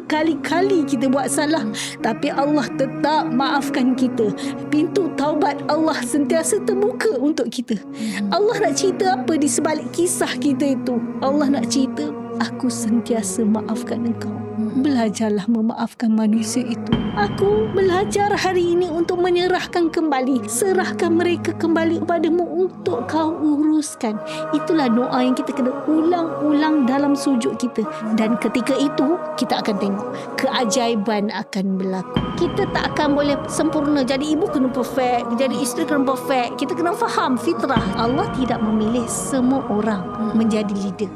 berkali-kali kita buat salah, tapi Allah tetap maafkan kita. Pintu taubat Allah sentiasa terbuka untuk kita. Allah nak cerita apa di sebalik kisah kita itu? Allah nak cerita, aku sentiasa maafkan engkau. Belajarlah memaafkan manusia itu. Aku belajar hari ini untuk menyerahkan kembali. Serahkan mereka kembali kepadamu untuk kau uruskan. Itulah doa yang kita kena ulang-ulang dalam sujud kita. Dan ketika itu, kita akan tengok keajaiban akan berlaku. Kita tak akan boleh sempurna. Jadi ibu kena perfect, jadi isteri kena perfect. Kita kena faham fitrah. Allah tidak memilih semua orang menjadi leader.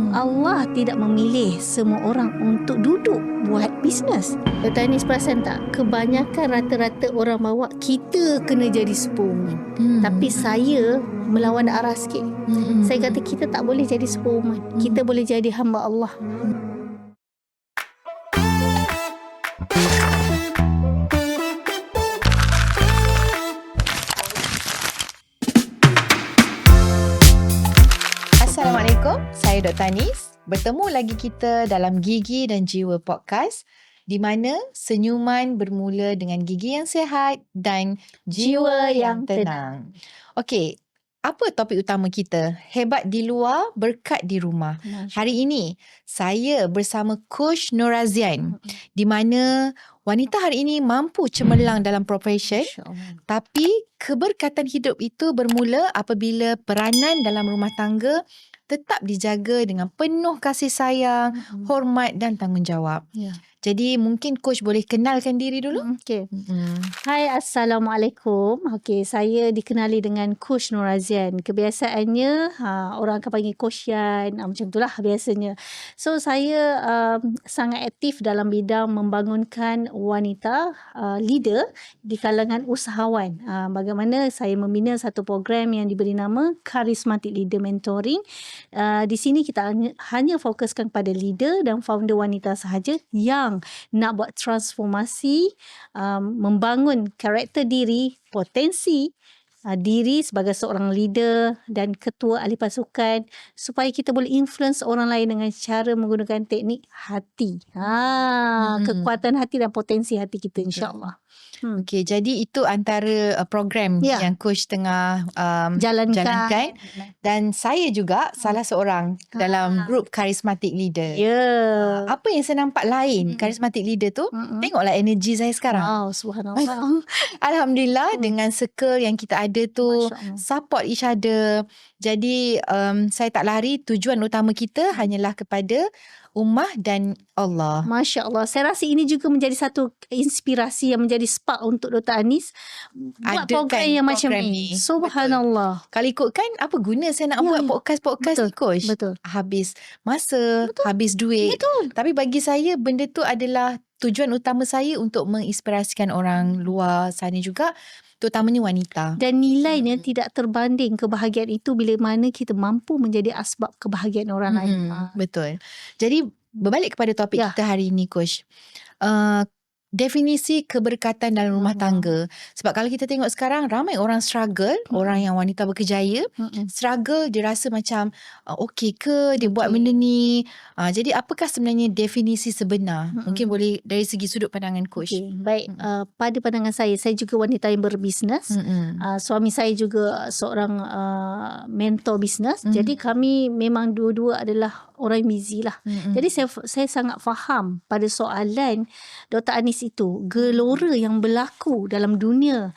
Allah tidak memilih semua orang untuk duduk buat bisnes. Dr. Anis perasan tak? Kebanyakan rata-rata orang bawa kita kena jadi superwoman. Tapi saya melawan arah sikit. Saya kata kita tak boleh jadi superwoman. Kita boleh jadi hamba Allah. Assalamualaikum, saya Dr. Anis. Bertemu lagi kita dalam Gigi dan Jiwa Podcast, di mana senyuman bermula dengan gigi yang sihat dan jiwa yang tenang. Okey, apa topik utama kita? Hebat di luar, berkat di rumah. Hari ini, saya bersama Coach Nur Razian, di mana wanita hari ini mampu cemerlang dalam profesi, tapi keberkatan hidup itu bermula apabila peranan dalam rumah tangga tetap dijaga dengan penuh kasih sayang, hormat dan tanggungjawab. Jadi mungkin Coach boleh kenalkan diri dulu. Okey. Hai, Assalamualaikum. Okey, saya dikenali dengan Coach Nur Razian. Kebiasaannya orang akan panggil Coach Yan, macam itulah biasanya. So saya sangat aktif dalam bidang membangunkan wanita leader di kalangan usahawan. Bagaimana saya membina satu program yang diberi nama Charismatic Leader Mentoring. Di sini kita hanya fokuskan pada leader dan founder wanita sahaja yang nak buat transformasi, membangun karakter diri, potensi diri sebagai seorang leader dan ketua ahli pasukan, supaya kita boleh influence orang lain dengan cara menggunakan teknik hati. Kekuatan hati dan potensi hati kita, insya-Allah. Okey, jadi itu antara program yang Coach tengah jalankan. Dan saya juga salah seorang dalam grup Charismatic Leader. Apa yang saya nampak lain Charismatic Leader tu, tengoklah energi saya sekarang. Wow, subhanallah. Alhamdulillah, dengan circle yang kita ada tu, support each other. Jadi saya tak lari, tujuan utama kita hanyalah kepada ummah dan Allah. Masya Allah. Saya rasa ini juga menjadi satu inspirasi yang menjadi spark untuk Dr. Anis buat program yang macam ni. Subhanallah. Betul. Kalau ikutkan, apa guna saya nak buat podcast ni, Coach? Betul. Habis masa, habis duit. Betul. Tapi bagi saya, benda tu adalah tujuan utama saya untuk menginspirasikan orang luar sana juga, terutamanya wanita. Dan nilainya tidak terbanding kebahagiaan itu bila mana kita mampu menjadi asbab kebahagiaan orang lain. Betul. Jadi berbalik kepada topik kita hari ini, Coach. Definisi keberkatan dalam rumah tangga. Sebab kalau kita tengok sekarang, ramai orang struggle, orang yang wanita berkejaya, struggle, dia rasa macam okey ke dia buat benda ni. Jadi apakah sebenarnya definisi sebenar? Mungkin boleh dari segi sudut pandangan Coach. Baik, pada pandangan saya juga wanita yang berbisnes. Suami saya juga seorang mentor bisnes. Jadi kami memang dua-dua adalah orang yang busy lah. Jadi saya sangat faham pada soalan Dr. Anis itu, gelora yang berlaku dalam dunia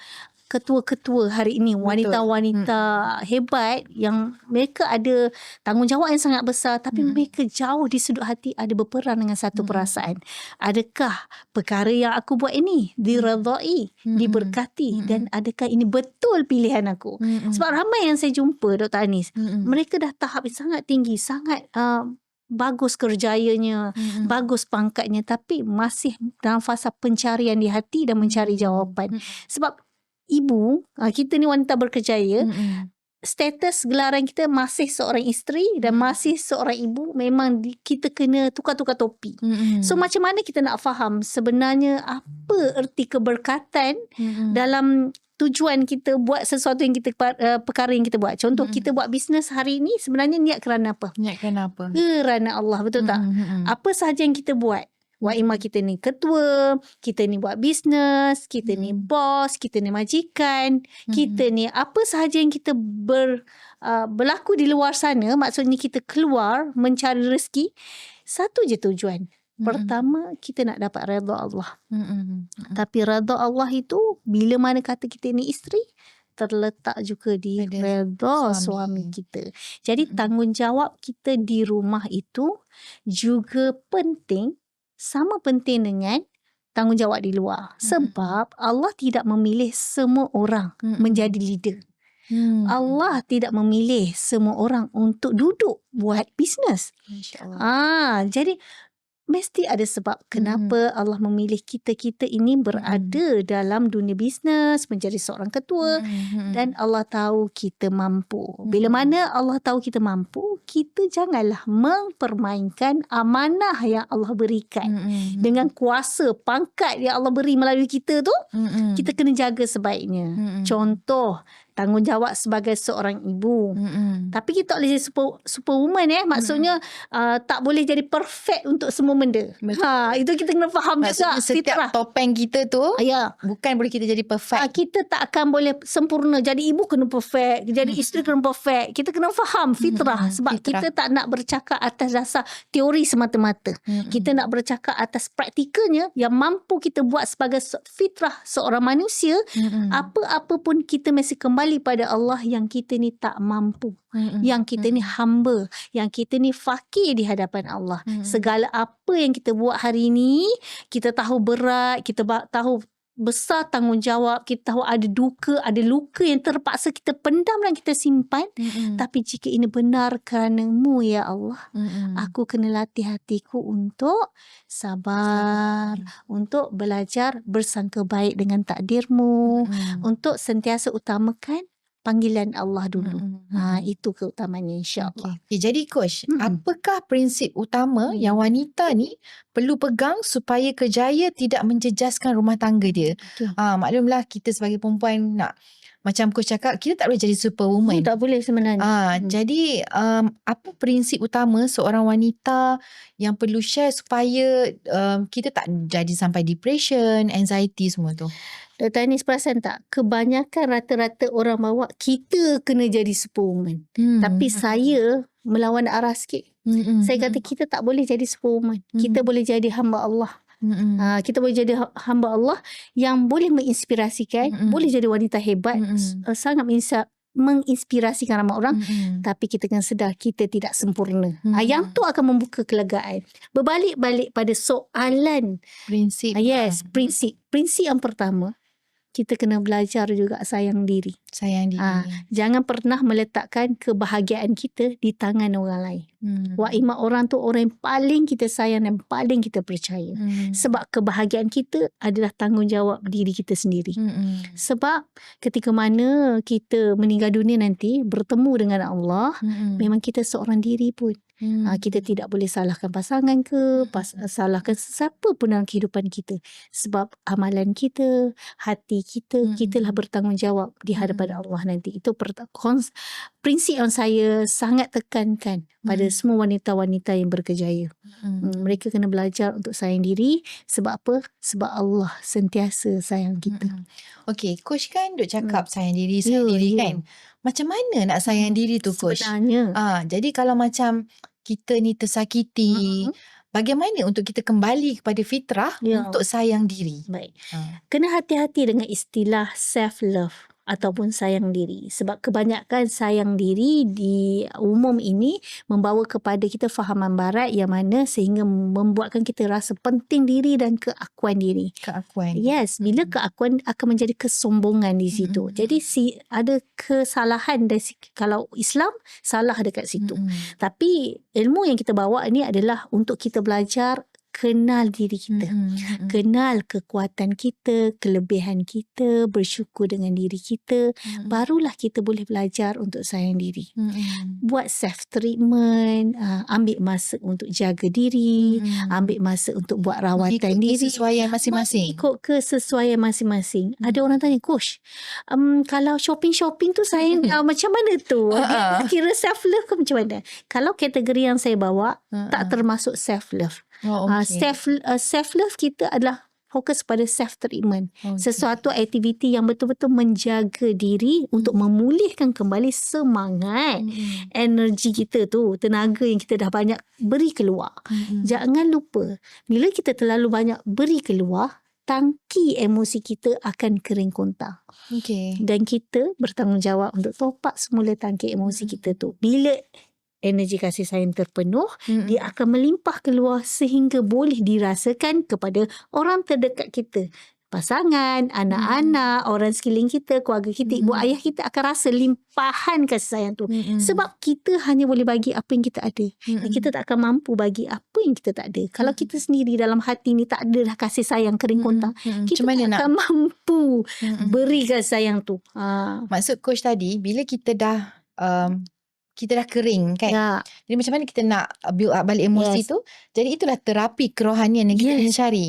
ketua-ketua hari ini, wanita-wanita hebat yang mereka ada tanggungjawab yang sangat besar, tapi mereka jauh di sudut hati ada berperan dengan satu perasaan. Adakah perkara yang aku buat ini diredai, diberkati, dan adakah ini betul pilihan aku? Sebab ramai yang saya jumpa, Dr. Anis, mereka dah tahap sangat tinggi, sangat bagus kerjayanya, bagus pangkatnya, tapi masih dalam fasa pencarian di hati dan mencari jawapan. Sebab ibu, kita ni wanita berkerjaya, status gelaran kita masih seorang isteri dan masih seorang ibu, memang kita kena tukar-tukar topi. So macam mana kita nak faham sebenarnya apa erti keberkatan dalam tujuan kita buat sesuatu yang kita perkara yang kita buat. Contoh kita buat bisnes hari ini, sebenarnya niat kerana apa? Niat kerana apa? Kerana Allah, betul tak? Apa sahaja yang kita buat, Wa ima kita ni ketua, kita ni buat bisnes, kita ni bos, kita ni majikan, kita ni apa sahaja yang kita berlaku di luar sana, maksudnya kita keluar mencari rezeki, satu je tujuan. Pertama, kita nak dapat redha Allah. Tapi redha Allah itu, bila mana kata kita ni isteri, terletak juga di redha suami kita. Jadi tanggungjawab kita di rumah itu juga penting, sama penting dengan tanggungjawab di luar. Sebab Allah tidak memilih semua orang menjadi leader. Allah tidak memilih semua orang untuk duduk buat bisnes. Jadi mesti ada sebab kenapa Allah memilih kita ini berada dalam dunia bisnes, menjadi seorang ketua, dan Allah tahu kita mampu. Bila mana Allah tahu kita mampu, kita janganlah mempermainkan amanah yang Allah berikan. Dengan kuasa, pangkat yang Allah beri melalui kita tu, kita kena jaga sebaiknya. Contoh, tanggungjawab sebagai seorang ibu. Tapi kita tak boleh jadi superwoman maksudnya tak boleh jadi perfect untuk semua benda. Itu kita kena faham maksudnya juga. Setiap topeng kita tu bukan boleh kita jadi perfect. Kita tak akan boleh sempurna. Jadi ibu kena perfect, jadi isteri kena perfect. Kita kena faham fitrah. Sebab kita tak nak bercakap atas dasar teori semata-mata. Kita nak bercakap atas praktikalnya yang mampu kita buat sebagai fitrah seorang manusia. Apa-apa pun kita mesti kembali pada Allah yang kita ni tak mampu. Yang kita ni hamba, yang kita ni fakir di hadapan Allah. Segala apa yang kita buat hari ni, kita tahu berat, kita tahu besar tanggungjawab, kita tahu ada duka, ada luka yang terpaksa kita pendam dan kita simpan. Tapi jika ini benar kerana-Mu ya Allah, aku kena latih hatiku untuk sabar, untuk belajar bersangka baik dengan takdir-Mu, untuk sentiasa utamakan panggilan Allah dulu. Itu keutamanya, insya-Allah. Jadi coach, apakah prinsip utama yang wanita ni perlu pegang supaya kerjaya tidak menjejaskan rumah tangga dia? Maklumlah kita sebagai perempuan nak, macam coach cakap, kita tak boleh jadi superwoman. Tak boleh sebenarnya. Jadi apa prinsip utama seorang wanita yang perlu share supaya kita tak jadi sampai depression, anxiety semua tu? Dr. Anis perasan tak? Kebanyakan rata-rata orang bawa kita kena jadi superwoman. Tapi saya melawan arah sikit. Saya kata kita tak boleh jadi superwoman. Kita boleh jadi hamba Allah. Kita boleh jadi hamba Allah yang boleh menginspirasikan, boleh jadi wanita hebat, sangat menginspirasikan ramai orang. Tapi kita kena sedar kita tidak sempurna. Yang tu akan membuka kelegaan. Berbalik-balik pada soalan Prinsip. Prinsip yang pertama, kita kena belajar juga sayang diri. Sayang diri. Jangan pernah meletakkan kebahagiaan kita di tangan orang lain. Wa ima orang tu orang yang paling kita sayang dan paling kita percaya. Sebab kebahagiaan kita adalah tanggungjawab diri kita sendiri. Sebab ketika mana kita meninggal dunia nanti, bertemu dengan Allah, memang kita seorang diri pun. Kita tidak boleh salahkan pasangan ke, salahkan sesiapa pun dalam kehidupan kita. Sebab amalan kita, hati kita, kitalah bertanggungjawab di hadapan Allah nanti. Itu prinsip yang saya sangat tekankan pada semua wanita-wanita yang berkejaya. Mereka kena belajar untuk sayang diri. Sebab apa? Sebab Allah sentiasa sayang kita. Okey, coach kan duk cakap sayang diri kan. Macam mana nak sayang diri tu coach? Sebenarnya. Jadi kalau macam kita ni tersakiti, bagaimana untuk kita kembali kepada fitrah untuk sayang diri? Baik. Kena hati-hati dengan istilah self-love ataupun sayang diri. Sebab kebanyakan sayang diri di umum ini membawa kepada kita fahaman barat yang mana sehingga membuatkan kita rasa penting diri dan keakuan diri. Keakuan. Yes, bila keakuan akan menjadi kesombongan di situ. Jadi ada kesalahan dari kalau Islam salah dekat situ. Tapi ilmu yang kita bawa ni adalah untuk kita belajar kenal diri kita. Kenal kekuatan kita, kelebihan kita, bersyukur dengan diri kita. Barulah kita boleh belajar untuk sayang diri. Buat self treatment, ambil masa untuk jaga diri, ambil masa untuk buat rawatan diri. Kesesuaian masing-masing. Ikut kesesuaian masing-masing. Ada orang tanya, coach, kalau shopping tu saya macam mana tu? Kira self love ke macam mana? Kalau kategori yang saya bawa tak termasuk self love. Self love kita adalah fokus pada self treatment. Okay. Sesuatu aktiviti yang betul-betul menjaga diri untuk memulihkan kembali semangat, energi kita tu, tenaga yang kita dah banyak beri keluar. Jangan lupa, bila kita terlalu banyak beri keluar, tangki emosi kita akan kering kontang. Okay. Dan kita bertanggungjawab untuk top up semula tangki emosi kita tu. Bila energi kasih sayang terpenuh, dia akan melimpah keluar sehingga boleh dirasakan kepada orang terdekat kita. Pasangan, anak-anak, orang sekeliling kita, keluarga kita, ibu ayah kita akan rasa limpahan kasih sayang tu. Sebab kita hanya boleh bagi apa yang kita ada. Dan kita tak akan mampu bagi apa yang kita tak ada. Kalau kita sendiri dalam hati ni tak ada dah kasih sayang kering kontang, kita tak akan mampu beri kasih sayang tu. Maksud coach tadi, bila kita dah kita dah kering kan. Ya. Jadi macam mana kita nak build up balik emosi tu. Jadi itulah terapi kerohanian yang kita kena cari.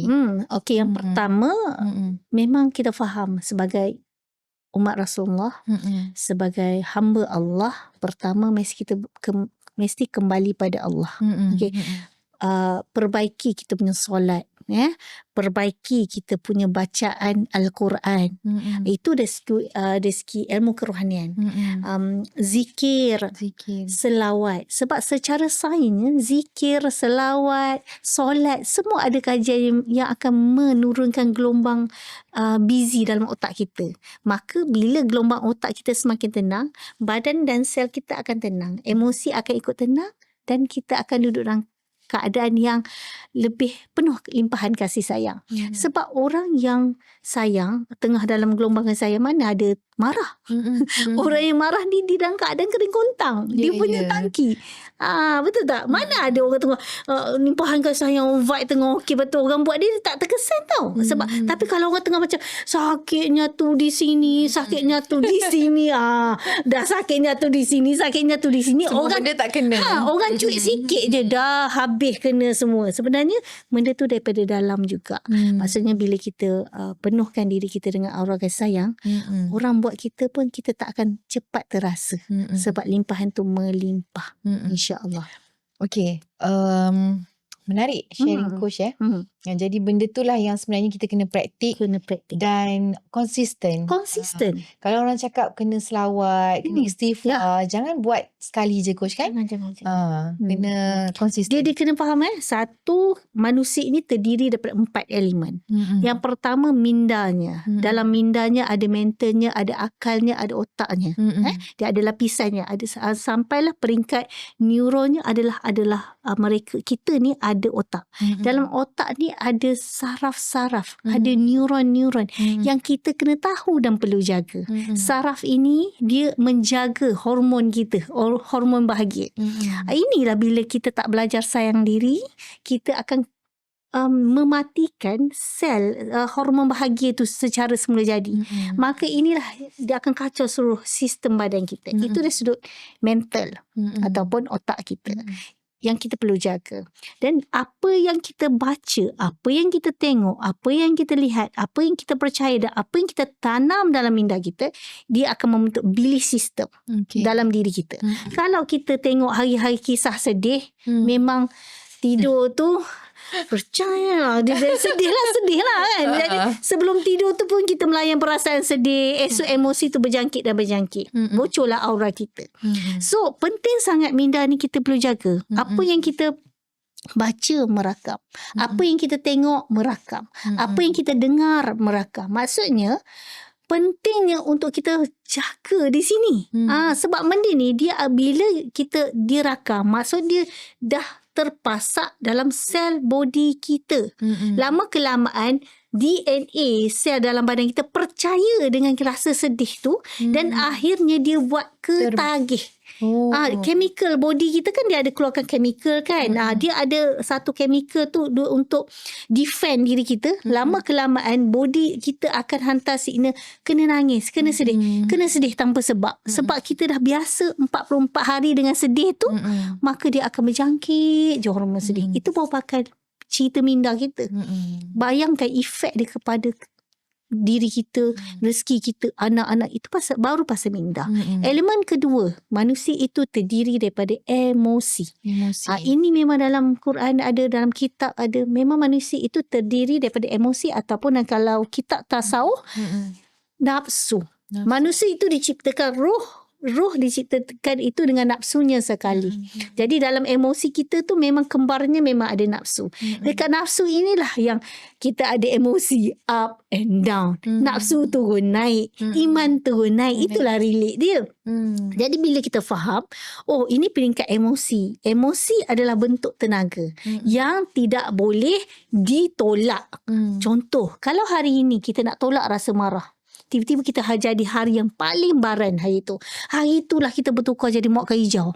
Okey, yang pertama memang kita faham sebagai umat Rasulullah, sebagai hamba Allah, pertama mesti kita mesti kembali pada Allah. Okey. Perbaiki kita punya solat, perbaiki kita punya bacaan Al-Quran. Itu dari segi ilmu kerohanian. Zikir, selawat. Sebab secara sainsnya zikir, selawat, solat, semua ada kajian yang akan menurunkan gelombang busy dalam otak kita. Maka bila gelombang otak kita semakin tenang, badan dan sel kita akan tenang, emosi akan ikut tenang, dan kita akan duduk dalam keadaan yang lebih penuh limpahan kasih sayang. Sebab orang yang sayang, tengah dalam gelombang kasih sayang, mana ada marah. Orang yang marah ni dia dalam keadaan kering kontang. Dia punya tangki. Betul tak? Mana ada orang tengah limpahan kasih sayang, vibe tengah okey betul. Orang buat dia tak terkesan tau. Sebab tapi kalau orang tengah macam sakitnya tu di sini, sakitnya tu di sini, dah sakitnya tu di sini, sakitnya tu di sini. Semua orang benda tak kena. Orang cuit sikit je dah habis kena semua. Sebenarnya benda tu daripada dalam juga. Maksudnya bila kita penuhkan diri kita dengan aura kasih sayang, orang buat kita pun kita tak akan cepat terasa. Sebab limpahan tu melimpah. InsyaAllah. Okay. Menarik sharing coach Jadi benda tu lah yang sebenarnya kita kena praktik. Dan konsisten. Kalau orang cakap kena selawat, kena istighfar, jangan buat sekali je coach kan. Jangan. Kena konsisten. Dia kena faham satu, manusia ini terdiri daripada 4 elemen. Yang pertama mindanya. Dalam mindanya ada mentalnya, ada akalnya, ada otaknya. Dia ada lapisannya. Ada sampailah peringkat neuronnya adalah mereka, kita ni ada otak. Dalam otak ni ada saraf-saraf, ada neuron-neuron yang kita kena tahu dan perlu jaga. Saraf ini dia menjaga hormon kita, hormon bahagia. Inilah bila kita tak belajar sayang diri, kita akan mematikan sel hormon bahagia tu secara semula jadi. Maka inilah dia akan kacau seluruh sistem badan kita. Itu dari sudut mental ataupun otak kita. Yang kita perlu jaga. Dan apa yang kita baca, apa yang kita tengok, apa yang kita lihat, apa yang kita percaya dan apa yang kita tanam dalam minda kita, dia akan membentuk belief system dalam diri kita. Kalau kita tengok hari-hari kisah sedih, memang tidur tu percaya dia sedih lah kan. Jadi sebelum tidur tu pun kita melayan perasaan sedih, esok emosi tu berjangkit. Bocorlah aura kita. So penting sangat minda ni kita perlu jaga. Apa yang kita baca merakam, apa yang kita tengok merakam, apa yang kita dengar merakam. Maksudnya pentingnya untuk kita jaga di sini. Sebab benda ni dia bila kita dirakam, maksud dia dah terpasak dalam sel body kita. Lama kelamaan DNA sel dalam badan kita percaya dengan rasa sedih tu dan akhirnya dia buat ketagih. Chemical body kita kan dia ada keluarkan chemical kan. Dia ada satu chemical tu untuk defend diri kita. Lama kelamaan body kita akan hantar signal kena nangis, kena sedih tanpa sebab. Sebab kita dah biasa 44 hari dengan sedih tu, maka dia akan berjangkit je hormon sedih. Itu merupakan cerita minda kita. Bayangkan efek dia kepada diri kita, rezeki kita, anak-anak, itu baru pasal minda. Elemen kedua, manusia itu terdiri daripada emosi. Ini memang dalam Quran ada, dalam kitab ada. Memang manusia itu terdiri daripada emosi, ataupun kalau kitab tasawuf, nafsu. Manusia itu diciptakan roh diciptakan itu dengan nafsunya sekali. Jadi dalam emosi kita tu memang kembarnya memang ada nafsu. Dekat nafsu inilah yang kita ada emosi up and down. Nafsu turun naik, iman turun naik. Itulah relate dia. Jadi bila kita faham, oh ini peringkat emosi. Emosi adalah bentuk tenaga yang tidak boleh ditolak. Contoh, kalau hari ini kita nak tolak rasa marah, tiba-tiba kita jadi hari yang paling baran hari itu. Hari itulah kita bertukar jadi moka hijau.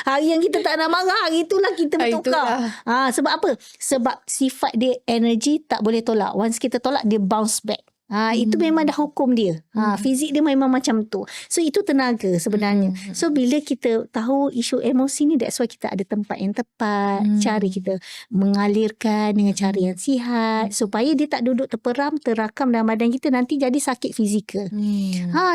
Hari yang kita tak nak marah, hari itulah kita bertukar. Sebab apa? Sebab sifat dia energi tak boleh tolak. Once kita tolak, dia bounce back. Itu memang dah hukum dia. Fizik dia memang macam tu. So itu tenaga sebenarnya. So bila kita tahu isu emosi ni, that's why kita ada tempat yang tepat, cara kita mengalirkan dengan cara yang sihat, supaya dia tak duduk terperam, terakam dalam badan kita, nanti jadi sakit fizikal.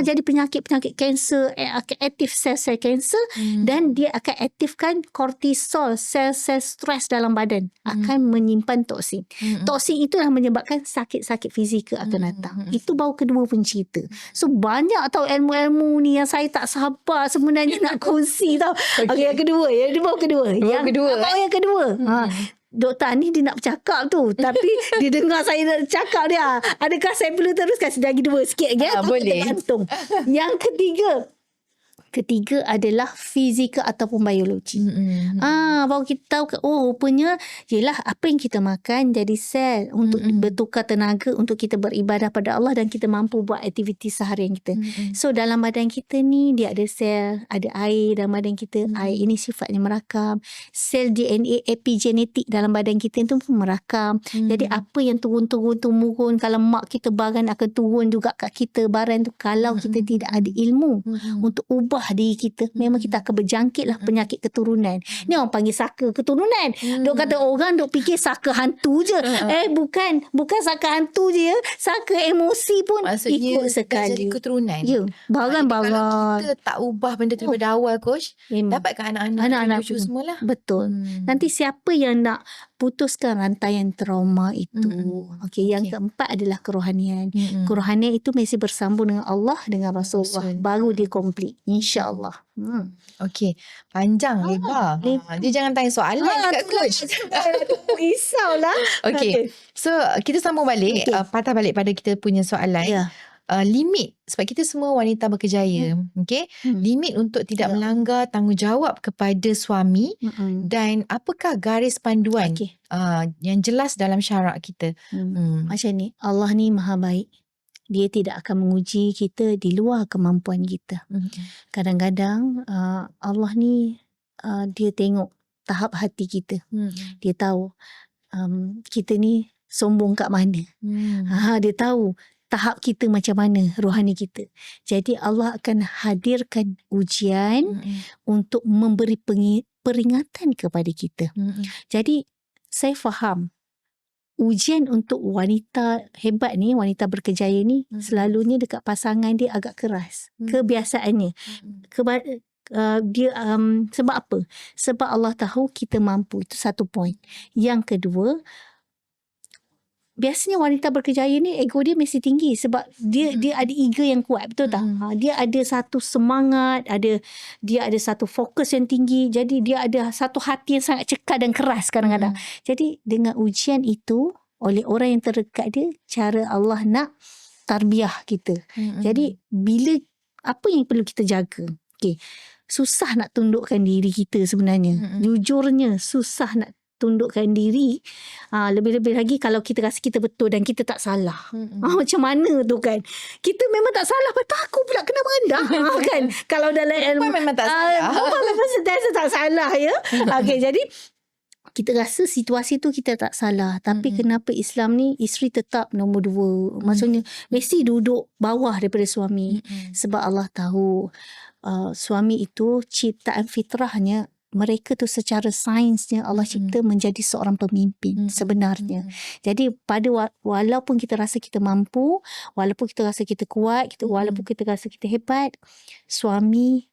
Jadi penyakit-penyakit kanser, aktif sel-sel kanser, dan dia akan aktifkan kortisol, sel-sel stres dalam badan, akan menyimpan toksin. Toksin itulah menyebabkan sakit-sakit fizikal akan datang. Itu baru kedua pun cerita. So banyak tau ilmu-ilmu ni yang saya tak sabar sebenarnya nak kongsi tau. Okay, yang kedua. Yang baru kedua. Yang kedua. Dr. Anis dia nak bercakap tu, tapi dia dengar saya nak cakap dia. Adakah saya perlu teruskan lagi dua sikit lagi? Boleh. Gantung. Yang ketiga adalah fizikal ataupun biologi. Baru kita tahu, rupanya yelah apa yang kita makan jadi sel untuk bertukar tenaga untuk kita beribadah pada Allah dan kita mampu buat aktiviti seharian kita. So dalam badan kita ni dia ada sel, ada air dalam badan kita. Air ini sifatnya merakam. Sel DNA epigenetik dalam badan kita tu pun merakam. Jadi apa yang turun-turun kalau mak kita baran akan turun juga kat kita baran tu, kalau kita tidak ada ilmu untuk ubah diri kita, memang kita akan berjangkit lah penyakit keturunan. Ni orang panggil saka keturunan. Dok kata orang dok fikir saka hantu je. Bukan saka hantu je, saka emosi pun maksudnya ikut sekali. Jadi keturunan. Ya, barang-barang. Kalau kita tak ubah benda tu daripada awal, coach, dapatkan anak-anak cucu semualah. Betul. Nanti siapa yang nak putuskan rantaian trauma itu? Okey, yang keempat adalah kerohanian. Kerohanian itu mesti bersambung dengan Allah, dengan Rasulullah. Baru dia komplit. InsyaAllah. Okey, panjang lebar. Dia jangan tanya soalan kat coach. Risaulah. Okey. So kita sambung balik, patah balik pada kita punya soalan. Limit, sebab kita semua wanita berkejaya, okey, limit untuk tidak melanggar tanggungjawab kepada suami, dan apakah garis panduan yang jelas dalam syarak kita. Macam ni, Allah ni maha baik. Dia tidak akan menguji kita di luar kemampuan kita. Kadang-kadang Allah ni dia tengok tahap hati kita. Dia tahu kita ni sombong kat mana. Dia tahu tahap kita macam mana, rohani kita. Jadi Allah akan hadirkan ujian untuk memberi peringatan kepada kita. Jadi saya faham ujian untuk wanita hebat ni, wanita berkejaya ni, selalunya dekat pasangan dia agak keras. Kebiasaannya. Dia sebab apa? Sebab Allah tahu kita mampu. Itu satu poin. Yang kedua, biasanya wanita berkejaya ni ego dia mesti tinggi sebab dia ada ego yang kuat, betul tak? Dia ada satu semangat, dia ada satu fokus yang tinggi. Jadi dia ada satu hati yang sangat cekal dan keras kadang-kadang. Jadi dengan ujian itu oleh orang yang terdekat dia, cara Allah nak tarbiyah kita. Jadi bila apa yang perlu kita jaga? Okey. Susah nak tundukkan diri kita sebenarnya. Jujurnya susah nak tundukkan diri. Lebih-lebih lagi kalau kita rasa kita betul dan kita tak salah. Macam mana tu kan? Kita memang tak salah, patut aku pula kena merendah. Kan? Kalau dalam ilmu memang tak salah. memang sentiasa tak salah ya. Okey, jadi kita rasa situasi tu kita tak salah. Tapi kenapa Islam ni isteri tetap nombor 2? Maksudnya mesti duduk bawah daripada suami. Sebab Allah tahu suami itu ciptaan fitrahnya mereka tu secara sainsnya Allah cipta menjadi seorang pemimpin sebenarnya. Jadi walaupun kita rasa kita mampu, walaupun kita rasa kita kuat, walaupun kita rasa kita hebat, suami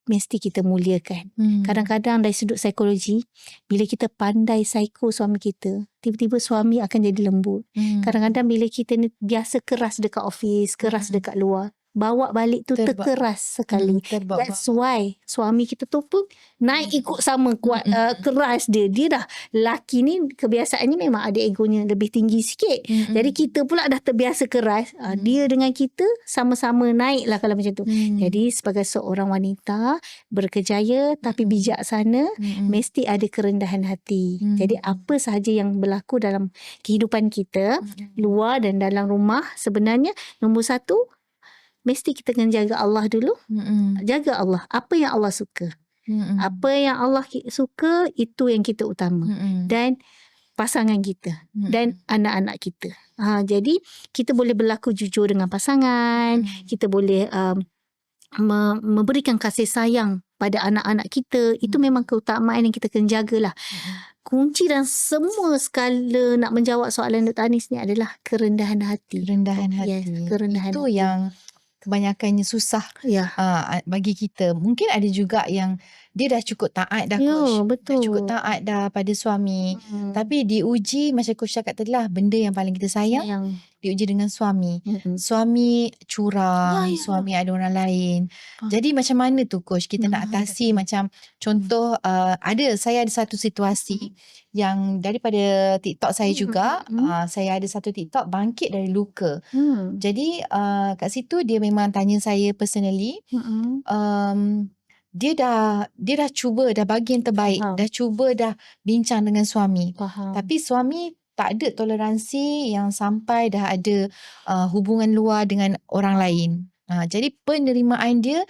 mesti kita muliakan. Kadang-kadang dari sudut psikologi, bila kita pandai psycho suami kita, tiba-tiba suami akan jadi lembut. Kadang-kadang bila kita ni biasa keras dekat office, keras dekat luar, bawa balik tu terkeras sekali. That's why suami kita tu pun naik ikut sama kuat, keras dia. Dia dah, laki ni kebiasaannya memang ada egonya lebih tinggi sikit. Jadi kita pula dah terbiasa keras. Dia dengan kita sama-sama naik lah kalau macam tu. Jadi sebagai seorang wanita berkejaya tapi bijaksana, mesti ada kerendahan hati. Jadi apa sahaja yang berlaku dalam kehidupan kita, luar dan dalam rumah, sebenarnya nombor satu, mesti kita kena jaga Allah dulu. Jaga Allah. Apa yang Allah suka. Apa yang Allah suka, itu yang kita utama. Dan pasangan kita. Dan anak-anak kita. Jadi, kita boleh berlaku jujur dengan pasangan. Kita boleh memberikan kasih sayang pada anak-anak kita. Itu memang keutamaan yang kita kena jagalah. Kunci dan semua skala nak menjawab soalan Dr. Anis ni adalah kerendahan hati. Kerendahan hati. Yes, kerendahan itu hati. yang kebanyakannya susah bagi kita. Mungkin ada juga yang dia dah cukup taat dah, Coach. Betul. Dah cukup taat dah pada suami. Tapi diuji, macam Coach cakap tadi lah, benda yang paling kita sayang. Diuji dengan suami. Suami curang, suami ada orang lain. Jadi macam mana tu, Coach, kita nak atasi? Macam contoh, saya ada satu situasi yang daripada TikTok saya juga. Saya ada satu TikTok bangkit dari luka. Jadi kat situ dia memang tanya saya personally. Dia dah cuba, dah bagi yang terbaik. Dah cuba, dah bincang dengan suami. Tapi suami tak ada toleransi yang sampai dah ada hubungan luar dengan orang lain. Jadi penerimaan dia,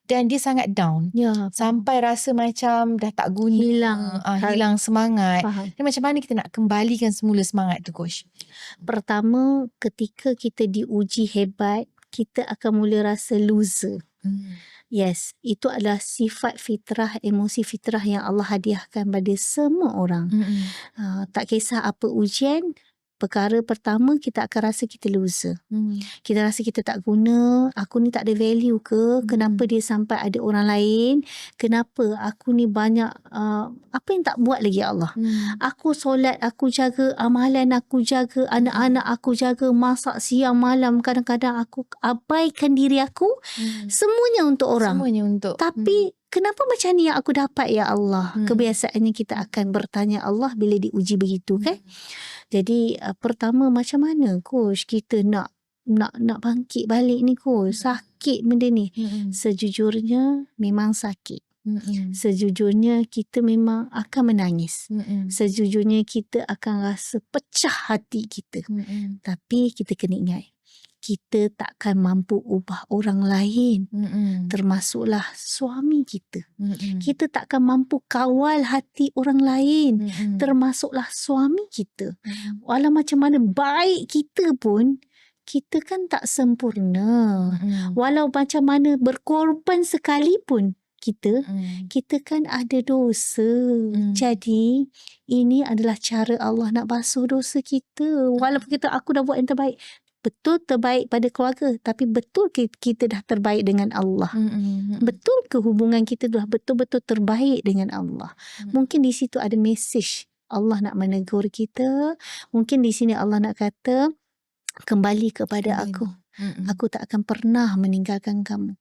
dan dia sangat down. Sampai rasa macam dah tak guna. Hilang semangat. Jadi macam mana kita nak kembalikan semula semangat tu, Coach? Pertama, ketika kita diuji hebat, kita akan mula rasa loser. Yes, itu adalah sifat fitrah, emosi fitrah yang Allah hadiahkan pada semua orang. Tak kisah apa ujian, perkara pertama kita akan rasa kita loser. Kita rasa kita tak guna, aku ni tak ada value ke? Kenapa dia sampai ada orang lain? Kenapa aku ni banyak, apa yang tak buat lagi Allah? Aku solat, aku jaga, amalan aku jaga, anak-anak aku jaga, masak siang malam, kadang-kadang aku abaikan diri aku. Semuanya untuk orang. Semuanya untuk. Tapi kenapa macam ni yang aku dapat, ya Allah? Kebiasaannya kita akan bertanya Allah bila diuji begitu, kan? Jadi pertama, macam mana, Coach, kita nak bangkit balik ni, Coach? Sakit benda ni. Sejujurnya memang sakit. Sejujurnya kita memang akan menangis. Sejujurnya kita akan rasa pecah hati kita. Tapi kita kena ingat, kita takkan mampu ubah orang lain. Termasuklah suami kita. Kita takkan mampu kawal hati orang lain. Termasuklah suami kita. Walau macam mana baik kita pun, kita kan tak sempurna. Walau macam mana berkorban sekalipun kita kan ada dosa. Jadi ini adalah cara Allah nak basuh dosa kita. Walaupun aku dah buat yang terbaik, betul terbaik pada keluarga, tapi betul kita dah terbaik dengan Allah. Betul ke hubungan kita dah betul-betul terbaik dengan Allah? Mungkin di situ ada mesej Allah nak menegur kita. Mungkin di sini Allah nak kata, kembali kepada aku. Aku tak akan pernah meninggalkan kamu.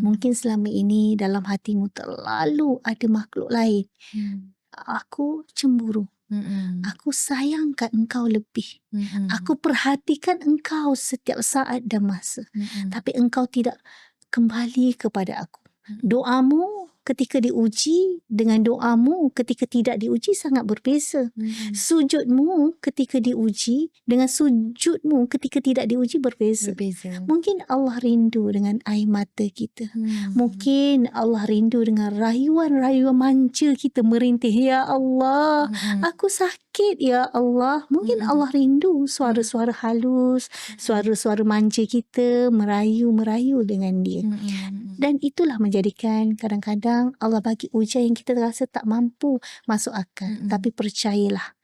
Mungkin selama ini dalam hatimu terlalu ada makhluk lain. Aku cemburu. Aku sayangkan engkau lebih. Aku perhatikan engkau setiap saat dan masa. Tapi engkau tidak kembali kepada aku. Doamu ketika diuji dengan doamu ketika tidak diuji sangat berbeza. Sujudmu ketika diuji dengan sujudmu ketika tidak diuji berbeza. Mungkin Allah rindu dengan air mata kita. Mungkin Allah rindu dengan rayuan-rayuan manja kita merintih. Ya Allah, aku sakit sakit ya Allah. Mungkin Allah rindu suara-suara halus, suara-suara manja kita, merayu-merayu dengan dia. Dan itulah menjadikan kadang-kadang Allah bagi ujian yang kita rasa tak mampu masuk akal. Tapi percayalah,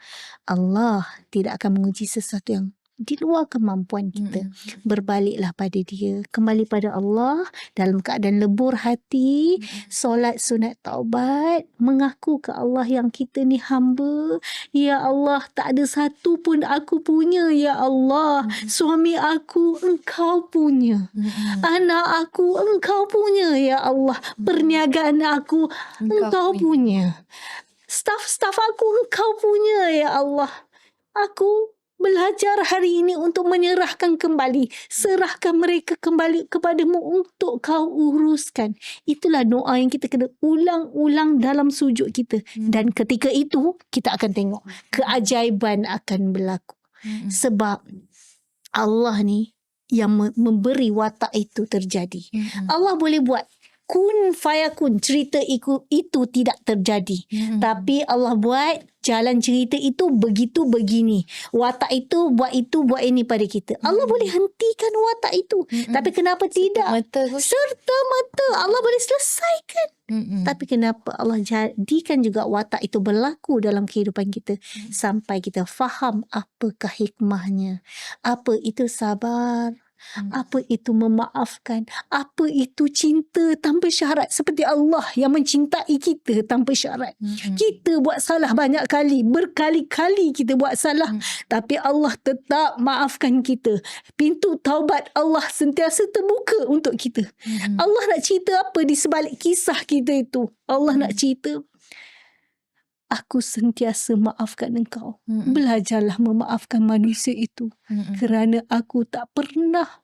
Allah tidak akan menguji sesuatu yang di luar kemampuan kita. Berbaliklah pada dia, kembali pada Allah dalam keadaan lebur hati, solat sunat taubat, mengaku ke Allah yang kita ni hamba. Ya Allah, tak ada satu pun aku punya ya Allah. Suami aku Engkau punya. Anak aku Engkau punya ya Allah. Perniagaan aku Engkau punya. Staf-staf aku Engkau punya ya Allah. Aku belajar hari ini untuk menyerahkan kembali. Serahkan mereka kembali kepadamu untuk kau uruskan. Itulah doa yang kita kena ulang-ulang dalam sujud kita. Dan ketika itu, kita akan tengok keajaiban akan berlaku. Sebab Allah ni yang memberi watak itu terjadi. Allah boleh buat kun fayakun, cerita itu tidak terjadi. Tapi Allah buat jalan cerita itu begitu begini. Watak itu buat ini pada kita. Allah boleh hentikan watak itu. Tapi kenapa tidak? Serta-merta Allah boleh selesaikan. Tapi kenapa Allah jadikan juga watak itu berlaku dalam kehidupan kita sampai kita faham apakah hikmahnya. Apa itu sabar. Apa itu memaafkan, apa itu cinta tanpa syarat, seperti Allah yang mencintai kita tanpa syarat. Kita buat salah banyak kali, berkali-kali kita buat salah, tapi Allah tetap maafkan kita. Pintu taubat Allah sentiasa terbuka untuk kita. Allah nak cerita apa di sebalik kisah kita itu? Allah nak cerita, aku sentiasa maafkan engkau. Belajarlah memaafkan manusia itu. Kerana aku tak pernah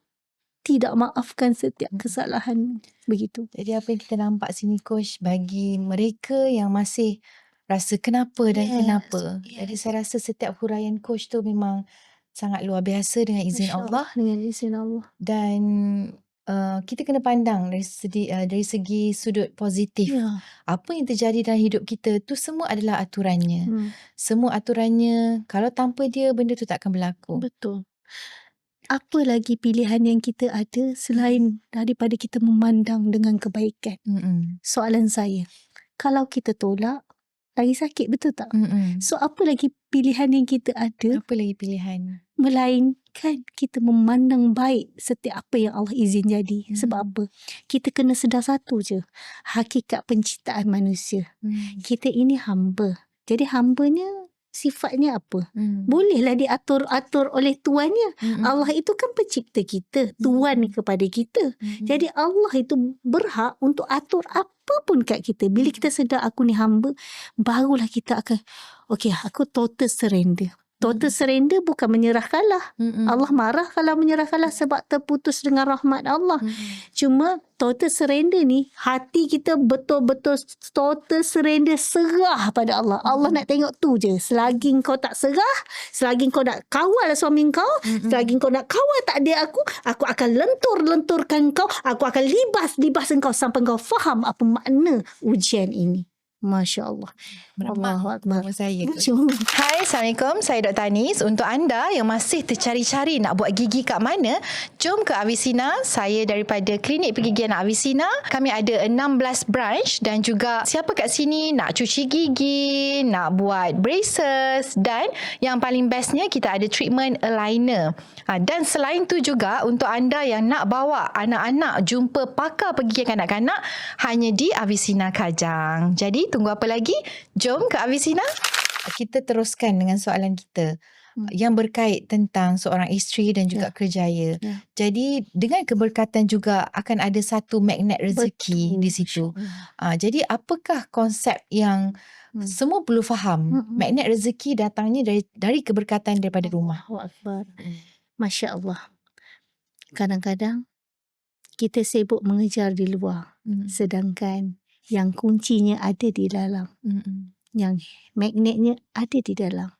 tidak maafkan setiap kesalahan. Begitu. Jadi apa yang kita nampak sini Coach, bagi mereka yang masih rasa kenapa dan kenapa. Jadi saya rasa setiap huraian Coach tu memang sangat luar biasa dengan izin Allah. Dengan izin Allah. Dan kita kena pandang dari segi sudut positif. Apa yang terjadi dalam hidup kita tu semua adalah aturannya. Semua aturannya, kalau tanpa dia benda tu tak akan berlaku. Betul. Apa lagi pilihan yang kita ada selain daripada kita memandang dengan kebaikan? Soalan saya, kalau kita tolak, lagi sakit, betul tak? So apa lagi pilihan yang kita ada? Apa lagi pilihan? Melainkan kita memandang baik setiap apa yang Allah izin jadi. Sebab apa? Kita kena sedar satu je, hakikat penciptaan manusia. Kita ini hamba. Jadi hambanya sifatnya apa? Bolehlah diatur-atur oleh tuannya. Allah itu kan pencipta kita, tuan kepada kita. Jadi Allah itu berhak untuk atur apa pun kat kita. Bila kita sedar aku ni hamba, barulah kita akan, okey, aku total surrender. Total surrender bukan menyerah kalah. Allah marah kalau menyerah kalah sebab terputus dengan rahmat Allah. Cuma total surrender ni, hati kita betul-betul total surrender, serah pada Allah. Allah nak tengok tu je. Selagi kau tak serah, selagi kau nak kawal suami kau, selagi kau nak kawal takdir aku akan lentur-lenturkan kau, aku akan libas engkau sampai kau faham apa makna ujian ini. Masya Allah. Allahu Akbar. Hai, Assalamualaikum. Saya Dr. Anis. Untuk anda yang masih tercari-cari nak buat gigi kat mana, jom ke Avicenna. Saya daripada Klinik Pergigian Avicenna. Kami ada 16 branch dan juga siapa kat sini nak cuci gigi, nak buat braces, dan yang paling bestnya kita ada treatment aligner. Dan selain tu juga untuk anda yang nak bawa anak-anak jumpa pakar pergigian kanak-kanak, hanya di Avicenna Kajang. Jadi tunggu apa lagi? Jom ke Avicenna. Kita teruskan dengan soalan kita yang berkait tentang seorang isteri dan juga kerjaya. Jadi dengan keberkatan juga akan ada satu magnet rezeki di situ. Jadi apakah konsep yang semua perlu faham? Magnet rezeki datangnya dari keberkatan daripada rumah. Allahu Akbar. Masya Allah. Kadang-kadang kita sibuk mengejar di luar, sedangkan yang kuncinya ada di dalam. Yang magnetnya ada di dalam.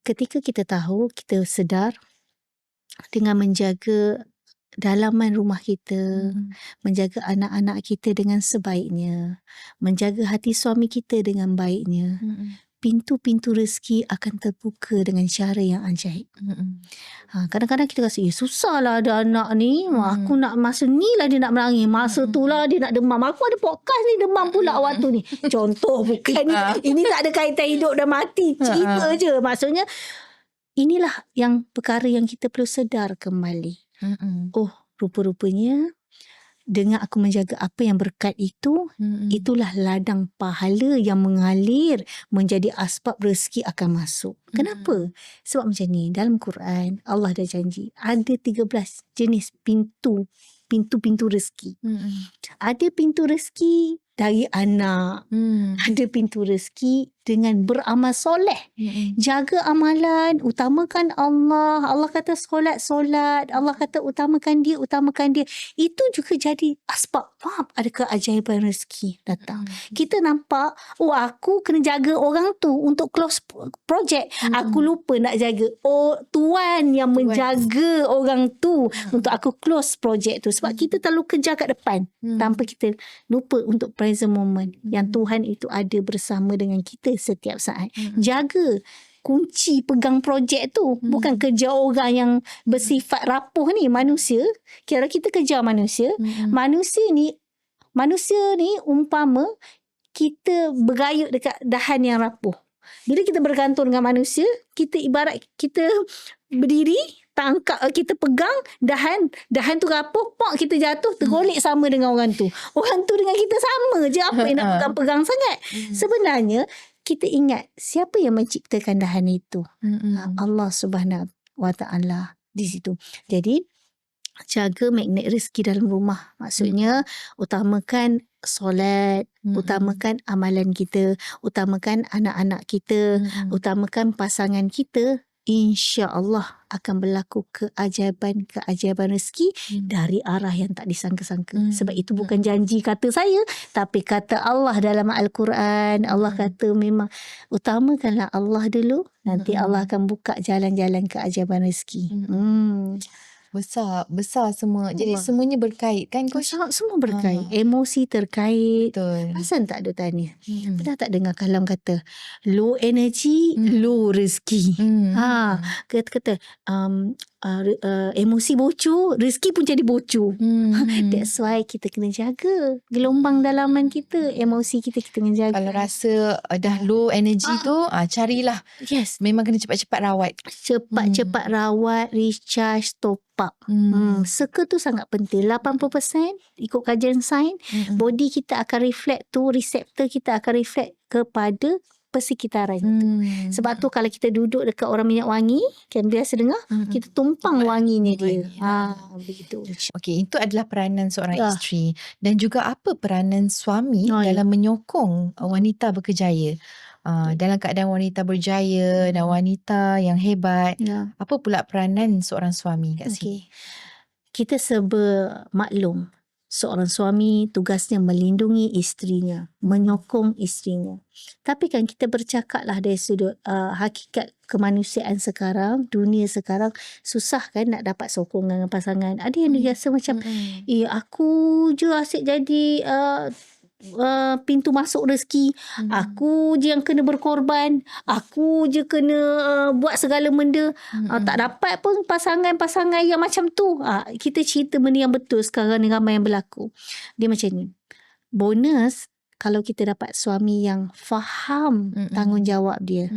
Ketika kita tahu, kita sedar dengan menjaga dalaman rumah kita, menjaga anak-anak kita dengan sebaiknya, menjaga hati suami kita dengan baiknya, pintu-pintu rezeki akan terbuka dengan cara yang ajaib. Kadang-kadang kita rasa, susah lah ada anak ni. Aku nak masa ni lah dia nak menangis. Masa tu lah dia nak demam. Aku ada podcast ni demam pula waktu ni. Contoh bukan ni. Ini tak ada kaitan hidup dan mati. Cerita je. Maksudnya, inilah yang perkara yang kita perlu sedar kembali. Oh, rupa-rupanya dengan aku menjaga apa yang berkat itu, itulah ladang pahala yang mengalir menjadi asbab rezeki akan masuk. Kenapa? Sebab macam ni, dalam Quran Allah dah janji ada 13 jenis pintu-pintu rezeki. Ada pintu rezeki dari anak, ada pintu rezeki dengan beramal soleh. Jaga amalan, utamakan Allah. Allah kata solat. Allah kata utamakan dia. Itu juga jadi asbab. Ada keajaiban rezeki datang. Kita nampak, aku kena jaga orang tu untuk close project. Aku lupa nak jaga. Tuan yang menjaga orang tu untuk aku close project tu. Sebab kita terlalu kejar kat depan. Tanpa kita lupa untuk present moment. Yang Tuhan itu ada bersama dengan kita setiap saat. Jaga kunci pegang projek tu. Bukan kerja orang yang bersifat rapuh ni. Manusia, kira kita kejar manusia. Manusia ni umpama kita bergayut dekat dahan yang rapuh. Bila kita bergantung dengan manusia, kita ibarat kita berdiri, tangkap, kita pegang dahan tu rapuh, kita jatuh, tergolek sama dengan orang tu. Orang tu dengan kita sama je, apa yang nak pegang-pegang sangat. Sebenarnya kita ingat siapa yang menciptakan dahan itu. Allah Subhanahu wa Ta'ala di situ. Jadi jaga magnet rezeki dalam rumah. Maksudnya utamakan solat, utamakan amalan kita, utamakan anak-anak kita, utamakan pasangan kita. InsyaAllah akan berlaku keajaiban rezeki dari arah yang tak disangka-sangka. Sebab itu bukan janji kata saya, tapi kata Allah dalam Al-Quran. Allah kata memang utamakanlah Allah dulu, nanti Allah akan buka jalan-jalan keajaiban rezeki. Besar semua. Jadi semuanya berkait kan, Coach? Semua berkait. Emosi terkait. Betul. Asal tak ada tanya. Pernah tak dengar kalam kata low energy, low rezeki. Kata emosi bocor, rezeki pun jadi bocor. That's why kita kena jaga gelombang dalaman kita, emosi kita kena jaga. Kalau rasa dah low energy tu, carilah. Yes. Memang kena cepat-cepat rawat. Cepat-cepat rawat, recharge, top up. Circle tu sangat penting. 80% ikut kajian sains, body kita akan reflect tu, reseptor kita akan reflect kepada persekitaran itu. Sebab tu kalau kita duduk dekat orang minyak wangi, kan biasa dengar, kita tumpang wanginya dia. Begitu. Okey, itu adalah peranan seorang isteri. Dan juga apa peranan suami dalam menyokong wanita berkejaya? Dalam keadaan wanita berjaya dan wanita yang hebat, apa pula peranan seorang suami kat sini? Kita serba maklum, seorang suami tugasnya melindungi isterinya, menyokong isterinya. Tapi kan kita bercakaplah dari sudut hakikat kemanusiaan sekarang, dunia sekarang, susah kan nak dapat sokongan dengan pasangan. Ada yang biasa macam, aku je asyik jadi pintu masuk rezeki, aku je yang kena berkorban, aku je kena buat segala benda, tak dapat pun pasangan-pasangan yang macam tu. Kita cerita benda yang betul sekarang ni ramai yang berlaku. Dia macam ni, bonus kalau kita dapat suami yang faham tanggungjawab dia,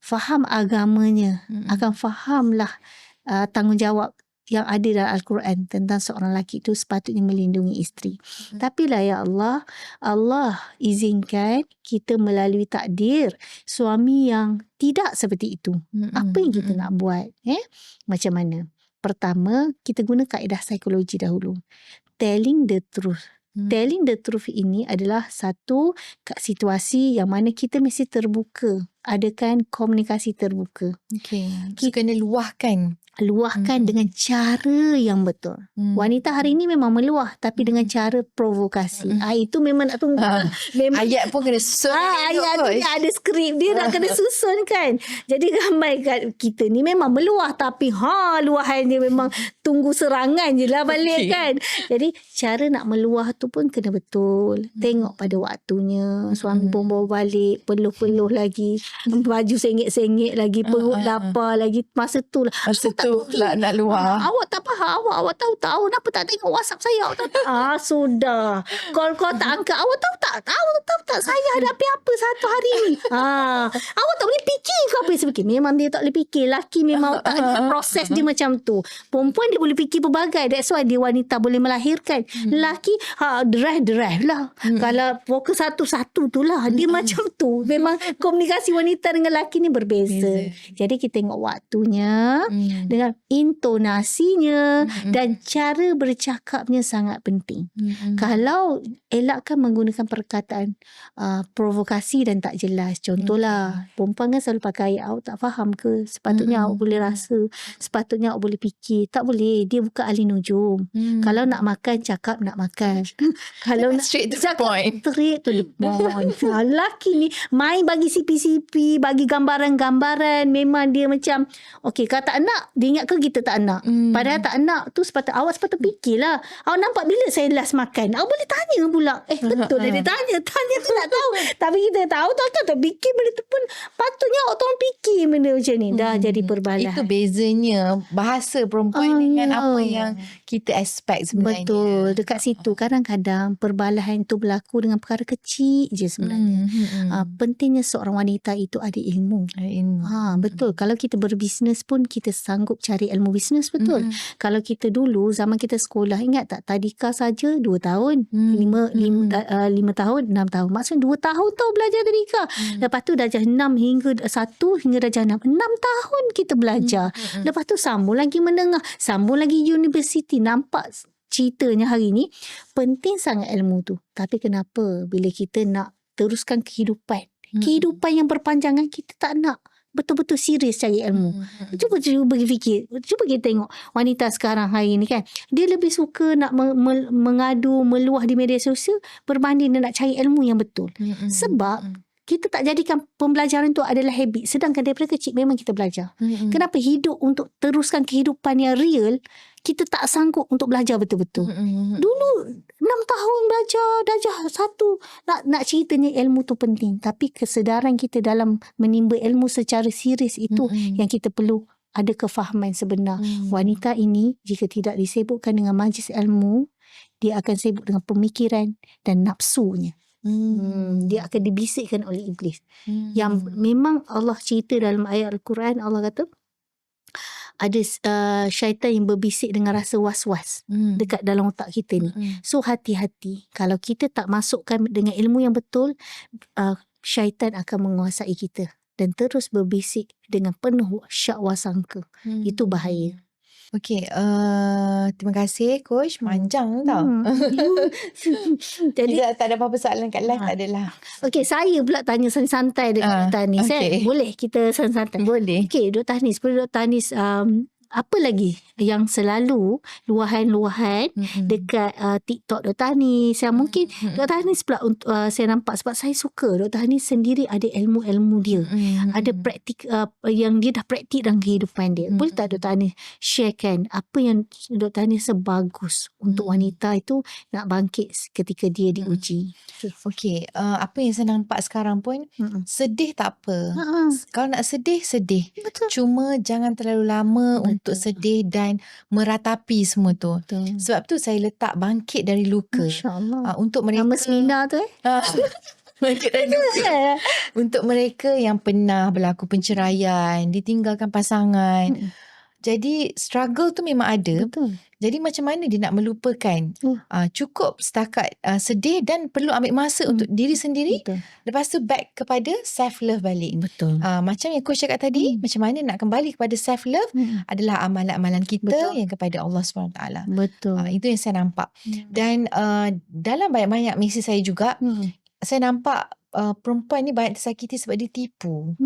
faham agamanya, akan fahamlah tanggungjawab yang ada dalam Al-Quran tentang seorang lelaki itu sepatutnya melindungi isteri. Tapi lah ya Allah, Allah izinkan kita melalui takdir suami yang tidak seperti itu. Apa yang kita nak buat? Macam mana? Pertama, kita guna kaedah psikologi dahulu. Telling the truth. Telling the truth ini adalah satu situasi yang mana kita mesti terbuka. Adakan komunikasi terbuka. Kita kena luahkan luahkan dengan cara yang betul. Wanita hari ini memang meluah tapi dengan cara provokasi. Itu memang nak tunggu. Memang Ayat pun kena susun. ayat tu dia ada skrip dia nak kena susun kan. Jadi ramai kat kita ni memang meluah tapi luahan dia memang tunggu serangan je lah balik kan. Jadi cara nak meluah tu pun kena betul. Tengok pada waktunya. Suami pun bawa balik, peluh-peluh lagi, baju sengit-sengit lagi, perut lapar lagi. Masa tu lah. Masa tu pula nak luar. Awak tak faham. Awak tahu tak? Awak kenapa tak tengok WhatsApp saya? Awak tahu tak? Sudah. Call tak angkat. Awak tahu tak? Tahu tak? Saya hadapi apa satu hari ni? Awak tak boleh fikir ke apa yang saya fikir? Memang dia tak boleh fikir. Laki memang tak ada proses dia macam tu. Perempuan dia boleh fikir pelbagai. That's why dia wanita boleh melahirkan. Lelaki drive lah. Kalau fokus satu-satu tu lah. Dia macam tu. Memang komunikasi wanita dengan lelaki ni berbeza. Jadi kita tengok waktunya dengan intonasinya dan cara bercakapnya sangat penting. Kalau elakkan menggunakan perkataan provokasi dan tak jelas. Contohlah, perempuan kan selalu pakai awak tak faham ke? Sepatutnya awak boleh rasa. Sepatutnya awak boleh fikir. Tak boleh. Dia bukan ahli nujum. Kalau nak makan, cakap nak makan. Kalau nak Straight to the point. Straight to the point. Lelaki ni main bagi CP-CP, bagi gambaran-gambaran. Memang dia macam, okey, kalau tak nak, dia ingat ke kita tak nak? Padahal tak nak tu awak sepatut fikirlah. Awak nampak bila saya last makan? Awak boleh tanya pula. Betul lah dia tanya. Tanya tu tak tahu. Tapi kita tahu tak fikir benda tu pun patutnya awak tolong fikir benda macam ni. Dah jadi perbalahan. Itu bezanya bahasa perempuan dengan apa yang kita expect sebenarnya. Betul. Dekat situ kadang-kadang perbalahan tu berlaku dengan perkara kecil je sebenarnya. Pentingnya seorang wanita itu ada ilmu. Betul. Kalau kita berbisnes pun kita sanggup cari ilmu bisnes, betul. Kalau kita dulu zaman kita sekolah, ingat tak, tadika saja 2 tahun, 5 tahun, 6 tahun. Maksudnya 2 tahun tau belajar tadika. Lepas tu darjah 6 hingga 1 hingga darjah 6. 6 tahun kita belajar. Lepas tu sambung lagi menengah, sambung lagi universiti. Nampak ceritanya hari ni penting sangat ilmu tu. Tapi kenapa bila kita nak teruskan kehidupan yang berpanjangan, kita tak nak betul-betul serius cari ilmu. Cuba fikir. Cuba kita tengok wanita sekarang hari ni kan. Dia lebih suka nak mengadu, meluah di media sosial berbanding dia nak cari ilmu yang betul. Sebab kita tak jadikan pembelajaran tu adalah habit. Sedangkan daripada kecil memang kita belajar. Kenapa hidup untuk teruskan kehidupan yang real, kita tak sanggup untuk belajar betul-betul. Dulu 6 tahun belajar darjah 1. Nak ceritanya ilmu tu penting. Tapi kesedaran kita dalam menimba ilmu secara serius itu yang kita perlu ada kefahaman sebenar. Wanita ini jika tidak disibukkan dengan majlis ilmu, dia akan sibuk dengan pemikiran dan nafsunya. Dia akan dibisikkan oleh iblis. Yang memang Allah cerita dalam ayat Al-Quran, Allah kata ada syaitan yang berbisik dengan rasa was-was dekat dalam otak kita ni. So hati-hati. Kalau kita tak masukkan dengan ilmu yang betul, syaitan akan menguasai kita dan terus berbisik dengan penuh syak wasangka. Itu bahaya. Okey, terima kasih Coach. Panjang tau. Jadi tak ada apa-apa soalan kat live, tak adalah. Okey, saya pula tanya santai dengan Dr. Anis. Boleh kita santai? Boleh. Okey, Dr. Anis, Dr. Anis, apa lagi yang selalu luahan-luahan dekat TikTok Dr. Anis yang mungkin Dr. Anis pula saya nampak, sebab saya suka Dr. Anis sendiri ada ilmu-ilmu dia, ada praktik yang dia dah praktik dalam kehidupan dia. Boleh tak Dr. Anis sharekan apa yang Dr. Anis sebagus untuk wanita itu nak bangkit ketika dia diuji? Okey, apa yang saya nampak sekarang pun, sedih tak apa. Kalau nak sedih, Betul. Cuma jangan terlalu lama untuk sedih dan meratapi semua tu. Betul. Sebab tu saya letak bangkit dari luka. Masya Allah. Untuk mereka, Nama seminar tu bangkit dari luka. Untuk mereka yang pernah berlaku penceraian, ditinggalkan pasangan. Jadi struggle tu memang ada. Betul. Jadi macam mana dia nak melupakan? Cukup setakat sedih dan perlu ambil masa untuk diri sendiri. Betul. Lepas tu back kepada self-love balik. Betul. Macam yang Coach cakap tadi, macam mana nak kembali kepada self-love adalah amalan-amalan kita yang kepada Allah SWT. Betul. Itu yang saya nampak. Dan dalam banyak-banyak mesej saya juga, saya nampak perempuan ni banyak tersakiti sebab dia tipu.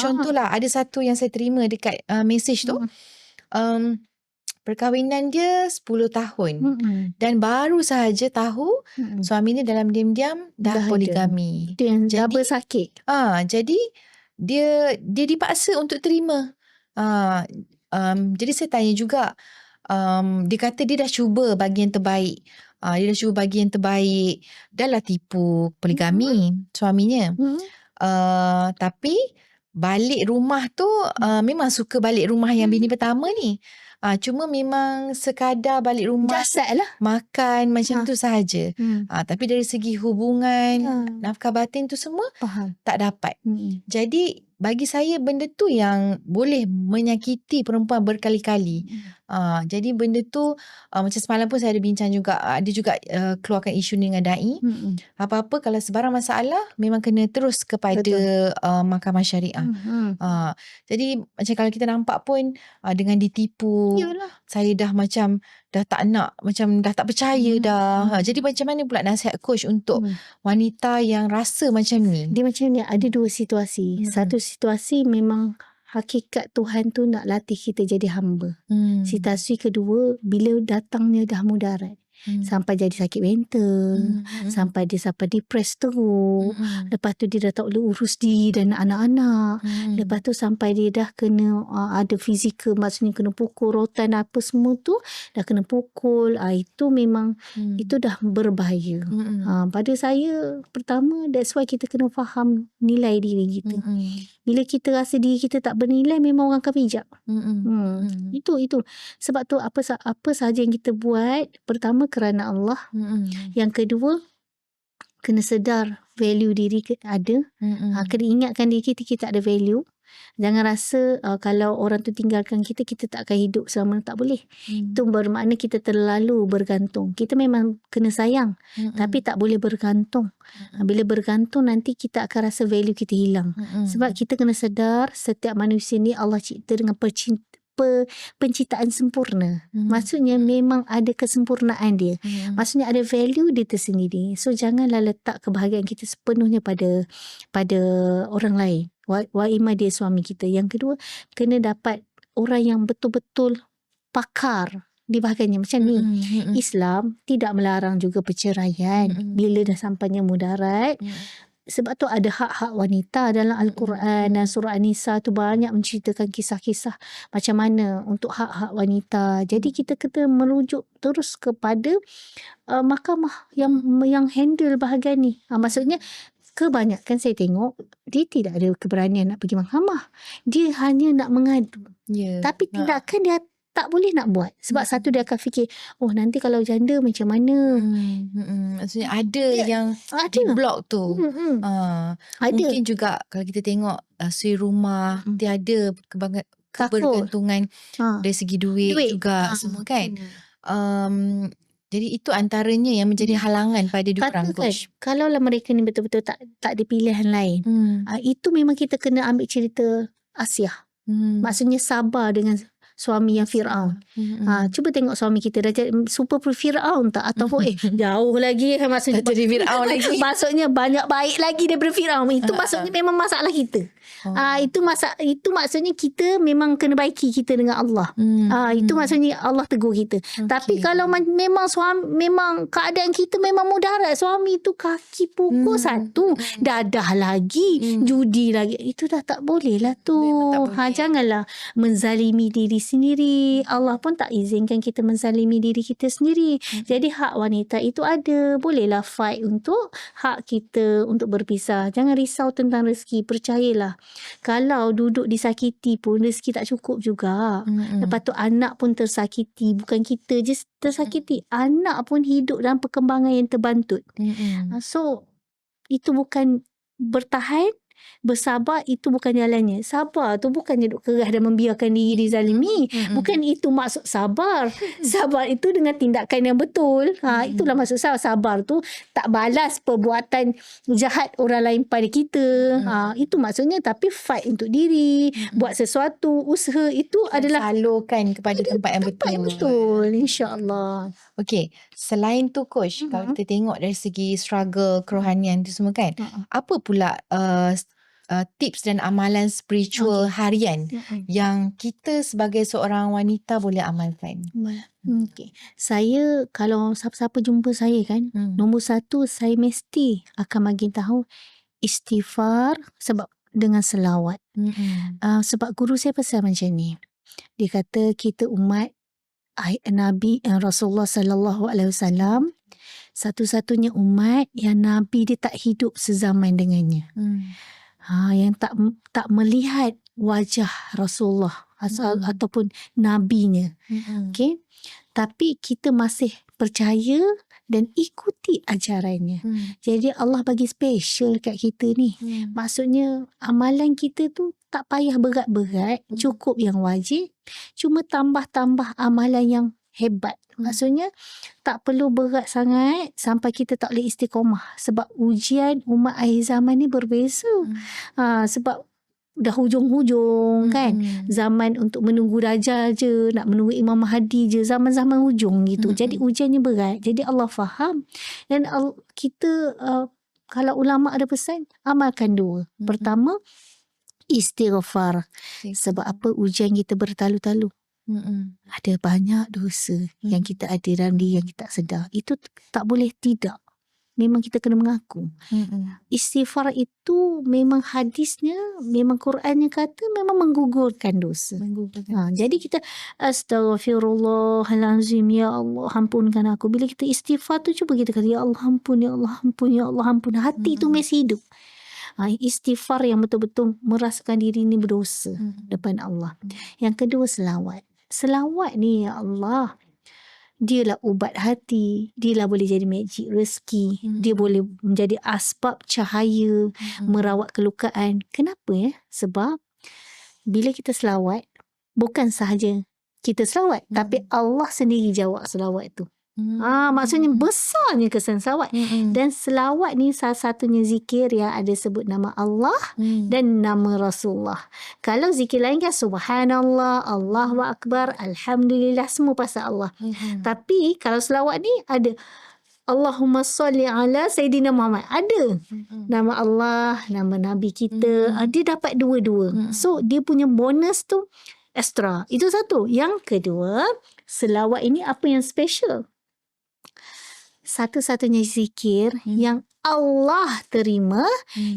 Contohlah, ada satu yang saya terima dekat mesej tu. perkahwinan dia 10 tahun. Dan baru sahaja tahu suami ni dalam diam-diam dah Dah ada. poligami. Itu yang Jadi- double sakit. Jadi dia dipaksa untuk terima. Jadi saya tanya juga, dia kata dia dah cuba bagi yang terbaik. Dia dah cuba bagi yang terbaik. Dah lah tipu poligami suaminya. Tapi balik rumah tu memang suka balik rumah yang bini pertama ni. Cuma memang sekadar balik rumah Jasad lah. makan macam tu sahaja. Tapi dari segi hubungan, nafkah batin tu semua Faham. tak dapat. Jadi bagi saya benda tu yang boleh menyakiti perempuan berkali-kali. Jadi benda tu macam semalam pun saya ada bincang juga, ada juga keluarkan isu ni dengan da'i. Apa-apa kalau sebarang masalah memang kena terus kepada mahkamah syariah. Jadi macam kalau kita nampak pun dengan ditipu, Yalah. saya dah macam dah tak nak, macam dah tak percaya dah. Jadi macam mana pula nasihat coach untuk wanita yang rasa macam ni? Dia macam ni, ada dua situasi. Satu situasi memang hakikat Tuhan tu nak latih kita jadi hamba. Situasi kedua, bila datangnya dah mudarat. Sampai jadi sakit mental, sampai dia depres teruk. Lepas tu dia dah tak boleh urus diri dan anak-anak. Lepas tu sampai dia dah kena ada fizikal, maksudnya kena pukul, rotan apa semua tu dah kena pukul. Itu memang itu dah berbahaya. Pada saya pertama, that's why kita kena faham nilai diri kita. Bila kita rasa diri kita tak bernilai, memang orang akan pijak. Itu sebab tu apa sahaja yang kita buat, pertama kerana Allah. Yang kedua, kena sedar value diri kita ada. Kena ingatkan diri kita ada value. Jangan rasa kalau orang tu tinggalkan kita tak akan hidup selama, tak boleh. Itu bermakna kita terlalu bergantung. Kita memang kena sayang, tapi tak boleh bergantung. Bila bergantung, nanti kita akan rasa value kita hilang. Sebab kita kena sedar setiap manusia ni Allah cipta dengan penciptaan sempurna. Maksudnya memang ada kesempurnaan dia. Maksudnya ada value dia tersendiri. So janganlah letak kebahagiaan kita sepenuhnya pada orang lain. Wa'imah dia suami kita. Yang kedua, kena dapat orang yang betul-betul pakar di bahagiannya. Macam ni, Islam tidak melarang juga perceraian bila dah sampainya mudarat. Sebab tu ada hak-hak wanita dalam Al-Quran dan surah An-Nisa tu banyak menceritakan kisah-kisah macam mana untuk hak-hak wanita. Jadi kita kena merujuk terus kepada mahkamah yang handle bahagian ni. Maksudnya kebanyakan saya tengok dia tidak ada keberanian nak pergi mahkamah. Dia hanya nak mengadu. Tapi tindakan dia tak boleh nak buat. Sebab satu dia akan fikir, nanti kalau janda macam mana. Maksudnya ada yang ada. di blok tu. Ada. Mungkin juga kalau kita tengok suri rumah, tiada kebergantungan dari segi duit juga semua kan. Jadi itu antaranya yang menjadi halangan pada diorang, coach. Kalau lah mereka ni betul-betul tak ada pilihan lain. Itu memang kita kena ambil cerita Asyah. Maksudnya sabar dengan suami yang Fir'aun. Cuba tengok suami kita dah jadi super Fir'aun tak? Ataupun jauh lagi. Maksudnya jadi Fir'aun lagi. Maksudnya banyak baik lagi daripada Fir'aun. Itu maksudnya memang masalah kita. Itu maksudnya kita memang kena baiki kita dengan Allah. Itu maksudnya Allah tegur kita. Tapi kalau memang memang keadaan kita memang mudarat, suami tu kaki pukul satu, dadah lagi, judi lagi, itu dah tak boleh lah tu. Janganlah menzalimi diri sendiri. Allah pun tak izinkan kita menzalimi diri kita sendiri. Jadi hak wanita itu ada. Bolehlah fight untuk hak kita untuk berpisah. Jangan risau tentang rezeki. Percayalah. Kalau duduk disakiti pun rezeki tak cukup juga. Lepas tu anak pun tersakiti. Bukan kita je tersakiti. Anak pun hidup dalam perkembangan yang terbantut. So, itu bukan bertahan. Bersabar itu bukan jalannya. Sabar tu bukannya duk kerah dan membiarkan diri dizalimi. Bukan itu maksud sabar. Sabar itu dengan tindakan yang betul. Itulah maksud saya. Sabar tu tak balas perbuatan jahat orang lain pada kita. Itu maksudnya. Tapi fight untuk diri, buat sesuatu, usaha itu adalah salurkan kepada tempat yang betul. InsyaAllah. Okey, selain tu coach, kalau kita tengok dari segi struggle kerohanian tu semua kan, apa pula tips dan amalan spiritual harian yang kita sebagai seorang wanita boleh amalkan? Okay. Saya kalau siapa-siapa jumpa saya kan, nombor satu saya mesti akan bagi tahu istighfar sebab dengan selawat. Sebab guru saya pesan macam ni. Dia kata kita umat Nabi Rasulullah sallallahu alaihi wasallam satu-satunya umat yang Nabi dia tak hidup sezaman dengannya. Yang tak melihat wajah Rasulullah ataupun nabinya. Okay? Tapi kita masih percaya dan ikuti ajarannya. Jadi Allah bagi special kat kita ni. Maksudnya amalan kita tu tak payah berat-berat, cukup yang wajib, cuma tambah-tambah amalan yang hebat. Maksudnya tak perlu berat sangat sampai kita tak boleh istiqomah. Sebab ujian umat akhir zaman ni berbeza. Sebab dah hujung-hujung kan. Zaman untuk menunggu Dajjal je, nak menunggu Imam Mahdi je, zaman-zaman hujung gitu. Jadi ujiannya berat. Jadi Allah faham. Dan kita kalau ulama ada pesan, amalkan dua. Pertama, istighfar. Sebab apa? Ujian kita bertalu-talu. Ada banyak dosa yang kita ada dalam diri yang kita tak sedar. Itu tak boleh tidak. Memang kita kena mengaku. Istighfar itu memang hadisnya, memang Qurannya kata memang menggugurkan dosa. Jadi kita astaghfirullahalazim, ya Allah ampunkan aku. Bila kita istighfar tu cuba kita kata ya Allah ampun, ya Allah ampun, ya Allah ampun. Hati tu masih hidup. Istighfar yang betul-betul merasakan diri ni berdosa depan Allah. Yang kedua selawat. Selawat ni ya Allah, dialah ubat hati, dialah boleh jadi magic rezeki, dia boleh menjadi asbab cahaya, merawat kelukaan. Kenapa ya? Sebab bila kita selawat, bukan sahaja kita selawat, tapi Allah sendiri jawab selawat tu. Maksudnya besarnya kesan selawat. Dan selawat ni salah satunya zikir yang ada sebut nama Allah dan nama Rasulullah. Kalau zikir lain kan subhanallah, Allahu akbar, alhamdulillah, semua pasal Allah. Tapi kalau selawat ni ada Allahumma salli ala Sayyidina Muhammad. Ada nama Allah, nama Nabi kita. Dia dapat dua-dua. So dia punya bonus tu extra. Itu satu. Yang kedua, selawat ini apa yang special? Satu-satunya zikir yang Allah terima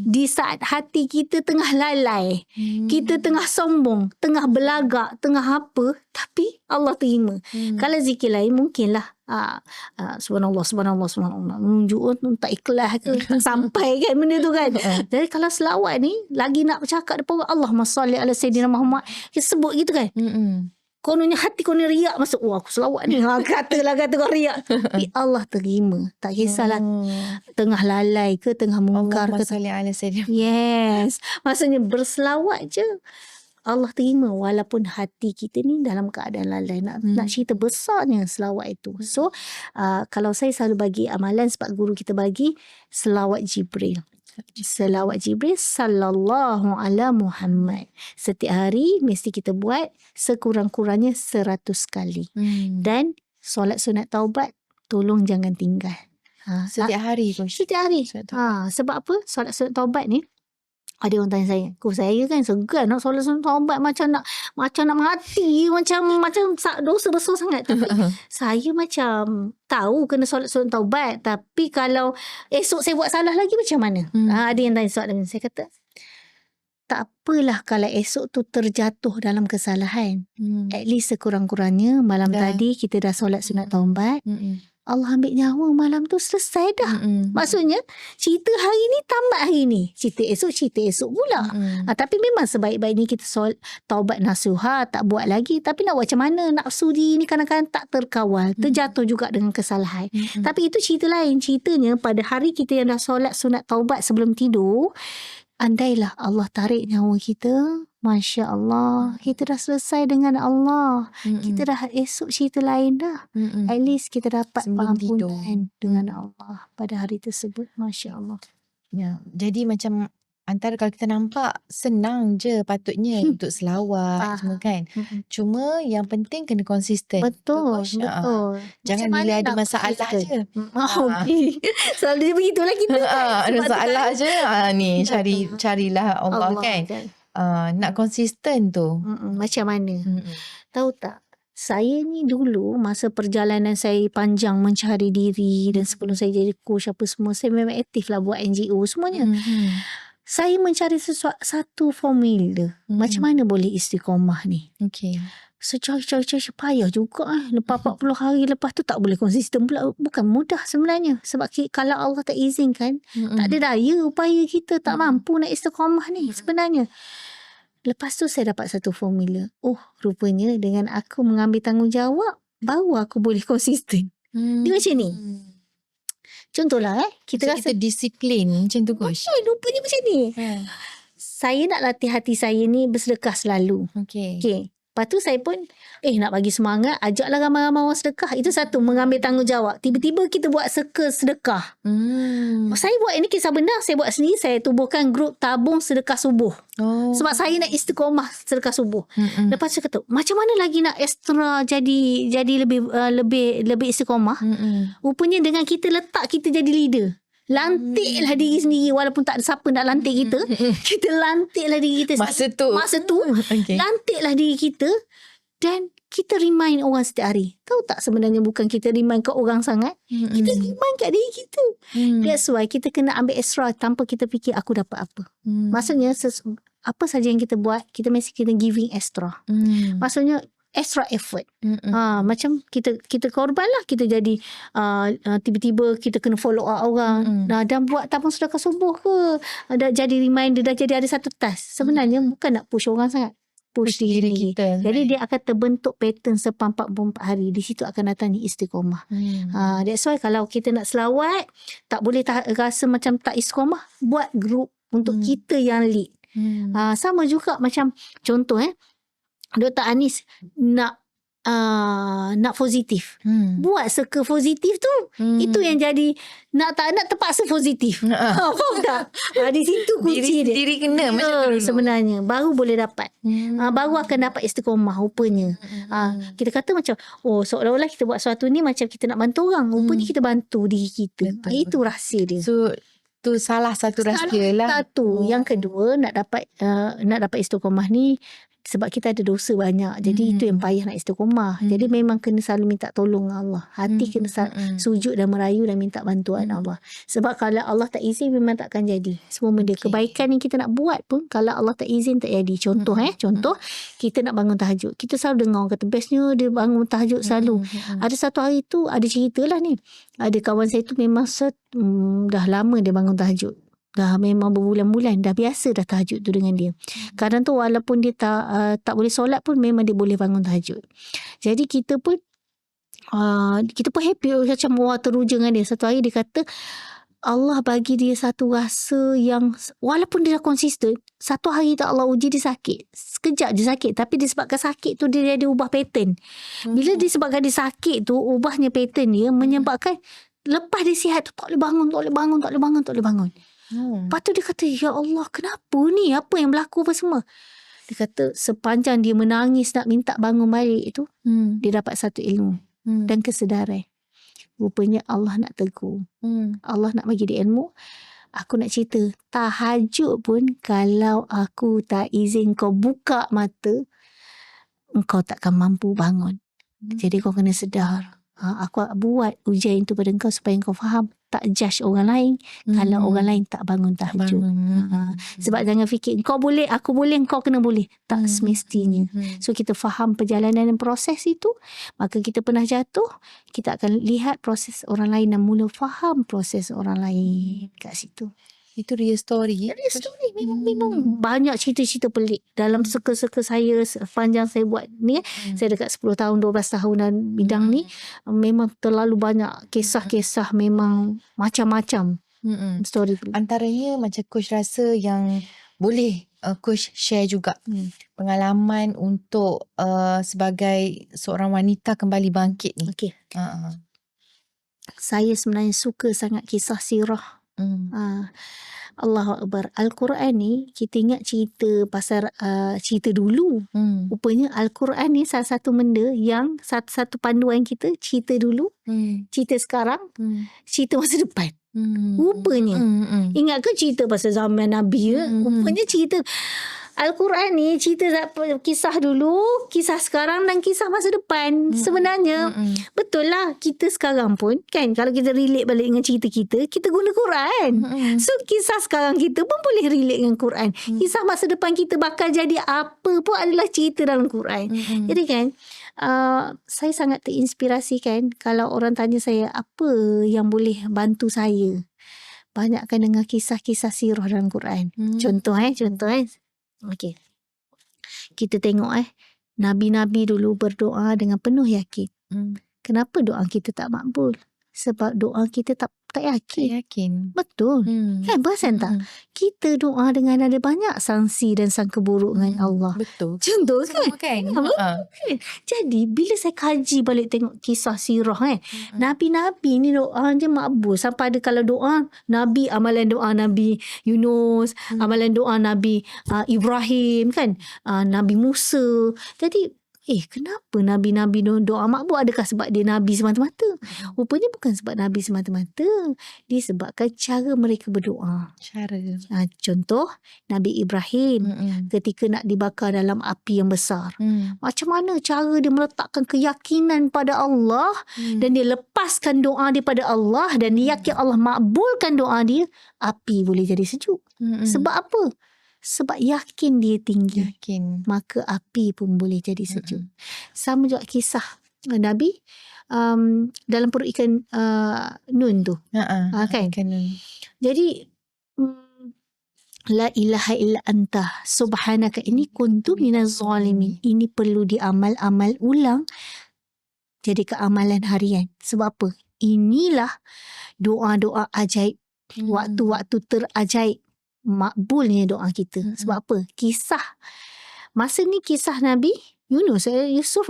di saat hati kita tengah lalai, kita tengah sombong, tengah belagak, tengah apa, tapi Allah terima. Kalau zikir lain mungkinlah subhanallah, subhanallah, subhanallah, menunjuk tak ikhlas ke, tak sampai kan benda tu kan. Jadi kalau selawat ni lagi nak bercakap depan Allahumma salli ala Sayyidina Muhammad, kita sebut gitu kan. Kononnya hati konon riak masuk. Aku selawat ni. Kata kau riak. Tapi Allah terima. Tak kisahlah tengah lalai ke, tengah mungkar ke. Yes. Maksudnya berselawat je Allah terima walaupun hati kita ni dalam keadaan lalai. Nak cerita besarnya selawat itu. So kalau saya selalu bagi amalan sebab guru kita bagi selawat Jibril. Selawat Jibril sallallahu ala Muhammad. Setiap hari mesti kita buat sekurang-kurangnya 100 kali. Dan solat sunat taubat tolong jangan tinggal. Setiap hari tu. Setiap hari. Sebab apa? Solat sunat taubat ni ada orang tanya saya kan segan nak solat sunat taubat macam nak mati, macam dosa besar sangat. Tapi saya macam tahu kena solat sunat taubat, tapi kalau esok saya buat salah lagi macam mana? Ada yang tanya soalan. Saya kata tak apalah kalau esok tu terjatuh dalam kesalahan. At least sekurang-kurangnya malam tadi kita dah solat sunat taubat. Allah ambil nyawa malam tu selesai dah. Maksudnya cerita hari ni tamat hari ni. Cerita esok pula. Tapi memang sebaik-baiknya kita taubat nasuha, tak buat lagi. Tapi nak buat macam mana? Nafsu diri ni kadang-kadang tak terkawal. Terjatuh juga dengan kesalahan. Tapi itu cerita lain. Ceritanya pada hari kita yang dah solat sunat taubat sebelum tidur, andailah Allah tarik nyawa kita, Masya Allah, kita dah selesai dengan Allah. Kita dah esok cerita lain dah. At least kita dapat pengampunan dengan Allah pada hari tersebut. Masya Allah. Ya, jadi macam antara kalau kita nampak senang je patutnya untuk selawat semua kan. Cuma yang penting kena konsisten. Betul, Coach. betul. Jangan Macam bila mana ada nak masalah konsisten? je. Okey. Selalu begitulah kita kan. Ada Sebab tu masalah kan je. Ni carilah Allah kan. kan. Nak konsisten tu. Macam mana? Tahu tak? Saya ni dulu masa perjalanan saya panjang mencari diri dan sebelum saya jadi coach apa semua, saya memang aktif lah buat NGO semuanya. Saya mencari satu formula. Macam mana boleh istiqomah ni? Okay. Cari payah juga lepas 40 hari lepas tu tak boleh konsisten pula. Bukan mudah sebenarnya. Sebab kalau Allah tak izinkan, tak ada daya upaya kita tak mampu nak istiqamah ni sebenarnya. Lepas tu saya dapat satu formula. Oh, rupanya dengan aku mengambil tanggungjawab, baru aku boleh konsisten. Dia macam ni. Contohlah kita rasa kita disiplin macam tu coach. Rupanya macam ni. Saya nak latih hati saya ni bersedekah selalu. Okay. Lepas tu saya pun nak bagi semangat, ajaklah ramai-ramai orang sedekah. Itu satu, mengambil tanggungjawab. Tiba-tiba kita buat circle sedekah. Saya buat ini kisah benar, saya buat sendiri. Saya tubuhkan grup tabung sedekah subuh. Sebab saya nak istiqomah sedekah subuh. Lepas tu kata, macam mana lagi nak extra jadi lebih istiqomah? Rupanya dengan kita letak kita jadi leader. Lantiklah diri sendiri walaupun tak ada siapa nak lantik kita. Kita lantiklah diri kita Masa tu. Okay. Lantiklah diri kita dan kita remind orang setiap hari. Tahu tak sebenarnya bukan kita remind ke orang sangat. Kita remind kat diri kita. That's why kita kena ambil extra tanpa kita fikir aku dapat apa. Maksudnya apa saja yang kita buat, kita mesti kena giving extra. Maksudnya extra effort. Macam kita korban lah, kita jadi tiba-tiba kita kena follow up orang dan buat tabung sedekah subuh ke, dah jadi reminder, dah jadi ada satu task. Sebenarnya bukan nak push orang sangat, push diri kita. Jadi dia akan terbentuk pattern selama 44 hari. Di situ akan datang istiqomah. That's why kalau kita nak selawat, tak boleh rasa macam tak istiqomah, buat group untuk kita yang lead. Sama juga macam contoh Dr. Anis nak positif. Buat circle positif tu. Itu yang jadi nak terpaksa positif. Faham tak? Di situ kunci dia. Diri kena macam tu dulu. Sebenarnya baru boleh dapat. Baru akan dapat istiqomah rupanya. Kita kata macam seolah-olah kita buat sesuatu ni macam kita nak bantu orang. Rupanya kita bantu diri kita. Itu rahsia dia. So tu salah satu rahsia lah. Yang kedua nak dapat istiqomah ni sebab kita ada dosa banyak. Jadi itu yang payah nak istiqomah. Jadi memang kena selalu minta tolong Allah. Hati kena sujud dan merayu dan minta bantuan Allah. Sebab kalau Allah tak izin memang tak akan jadi. Semua benda kebaikan yang kita nak buat pun kalau Allah tak izin tak jadi. Contoh contoh kita nak bangun tahajud. Kita selalu dengar orang kata bestnya dia bangun tahajud selalu. Ada satu hari tu ada cerita lah ni. Ada kawan saya tu memang dah lama dia bangun tahajud. Dah memang berbulan-bulan. Dah biasa dah tahajud tu dengan dia. Kadang tu walaupun dia tak boleh solat pun memang dia boleh bangun tahajud. Jadi kita pun happy macam teruja dengan dia. Satu hari dia kata Allah bagi dia satu rasa yang walaupun dia dah konsisten, satu hari tak Allah uji dia sakit. Sekejap je sakit. Tapi disebabkan sakit tu dia ada ubah pattern. Bila disebabkan dia sakit tu, ubahnya pattern dia menyebabkan lepas dia sihat tu tak boleh bangun. Lepas tu dia kata, ya Allah kenapa ni? Apa yang berlaku apa semua? Dia kata sepanjang dia menangis nak minta bangun balik tu, dia dapat satu ilmu dan kesedaran. Rupanya Allah nak tegur. Allah nak bagi dia ilmu. Aku nak cerita, tahajud pun kalau aku tak izin kau buka mata, engkau takkan mampu bangun. Jadi kau kena sedar. Aku buat ujian itu pada engkau supaya engkau faham. Tak judge orang lain kalau orang lain tak bangun tahajud. Sebab jangan fikir kau boleh, aku boleh, kau kena boleh. Tak semestinya. So kita faham perjalanan dan proses itu, maka kita pernah jatuh, kita akan lihat proses orang lain dan mula faham proses orang lain kat situ. Itu real story. Real story. Memang banyak cerita-cerita pelik dalam circle-circle saya sepanjang saya buat ni. Saya dekat 10 tahun, 12 tahun dalam bidang ni. Memang terlalu banyak kisah-kisah, memang macam-macam story. Antaranya macam coach rasa yang boleh coach share juga pengalaman untuk sebagai seorang wanita kembali bangkit ni. Okay. Saya sebenarnya suka sangat kisah sirah Allahu Akbar. Al-Quran ni kita ingat cerita pasal cerita dulu. Rupanya Al-Quran ni salah satu benda yang satu panduan kita cerita dulu, cerita sekarang, cerita masa depan. Rupanya. Ingat ke cerita pasal zaman Nabi ya? Rupanya cerita Al-Quran ni cerita kisah dulu, kisah sekarang dan kisah masa depan. Sebenarnya betul lah kita sekarang pun kan, kalau kita relate balik dengan cerita kita guna Quran. So kisah sekarang kita pun boleh relate dengan Quran. Kisah masa depan kita bakal jadi apa pun adalah cerita dalam Quran. Jadi kan saya sangat terinspirasi kan kalau orang tanya saya apa yang boleh bantu saya. Banyakkan dengar kisah-kisah sirah dalam Quran. Contoh. Okey. Kita tengok Nabi-Nabi dulu berdoa dengan penuh yakin. Kenapa doa kita tak makbul? Sebab doa kita tak yakin. Betul. Kan perasan tak? Kita doa dengan ada banyak sanksi dan sangka buruk dengan Allah. Betul. Contoh kan? Kan? Jadi bila saya kaji balik tengok kisah sirah Nabi-Nabi ni doa je makbul. Sampai ada kalau doa Nabi, amalan doa Nabi Yunus, amalan doa Nabi Ibrahim kan, Nabi Musa. Jadi kenapa Nabi-Nabi doa makbul? Adakah sebab dia Nabi semata-mata? Rupanya bukan sebab Nabi semata-mata. Disebabkan cara mereka berdoa. Contoh, Nabi Ibrahim ketika nak dibakar dalam api yang besar. Macam mana cara dia meletakkan keyakinan pada Allah dan dia lepaskan doa dia pada Allah dan dia yakin Allah makbulkan doa dia, api boleh jadi sejuk. Sebab apa? Sebab yakin dia tinggi. Maka api pun boleh jadi sejuk. Sama juga kisah Nabi dalam perut ikan Nun tu. Kan? Jadi la ilaha illa anta subhanaka inni kuntu minaz zalimin. Ini perlu diamal ulang jadi keamalan harian. Sebab apa? Inilah doa-doa ajaib. Waktu-waktu terajaib. Makbulnya doa kita. Sebab apa? Masa ni kisah Nabi Yunus,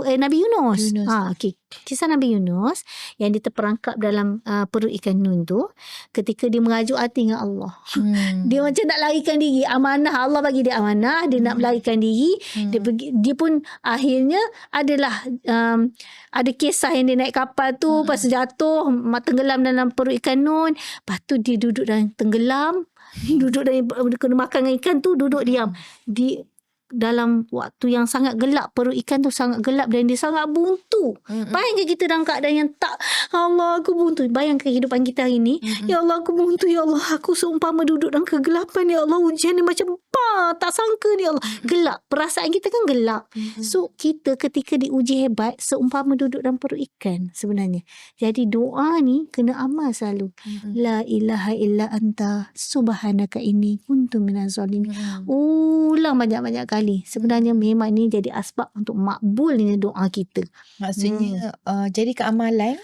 Nabi Yunus. Okay. Kisah Nabi Yunus yang dia terperangkap dalam perut ikan Nun tu, ketika dia merajuk hati dengan Allah. Dia macam nak larikan diri. Amanah, Allah bagi dia amanah, dia nak melarikan diri. Dia pun akhirnya adalah ada kisah yang dia naik kapal tu, lepas jatuh, tenggelam dalam perut ikan Nun. Lepas tu dia duduk dan tenggelam, duduk dan kena makan dengan ikan tu, duduk diam. Dalam waktu yang sangat gelap, perut ikan tu sangat gelap dan dia sangat buntu. Bayangkan kita dalam keadaan yang tak, Allah aku buntu. Bayangkan kehidupan kita hari ni, ya Allah aku buntu, ya Allah aku seumpama duduk dalam kegelapan, ya Allah hujan ni macam tak sangka ni, ya Allah. Gelap, perasaan kita kan gelap. So kita ketika diuji hebat seumpama duduk dalam perut ikan sebenarnya. Jadi doa ni kena amal selalu. La ilaha illa anta subhanaka inni kuntu minaz zalimin. Ulang banyak-banyak kali. Sebenarnya memang ni jadi asbab untuk makbulnya doa kita. Maksudnya jadi keamalan.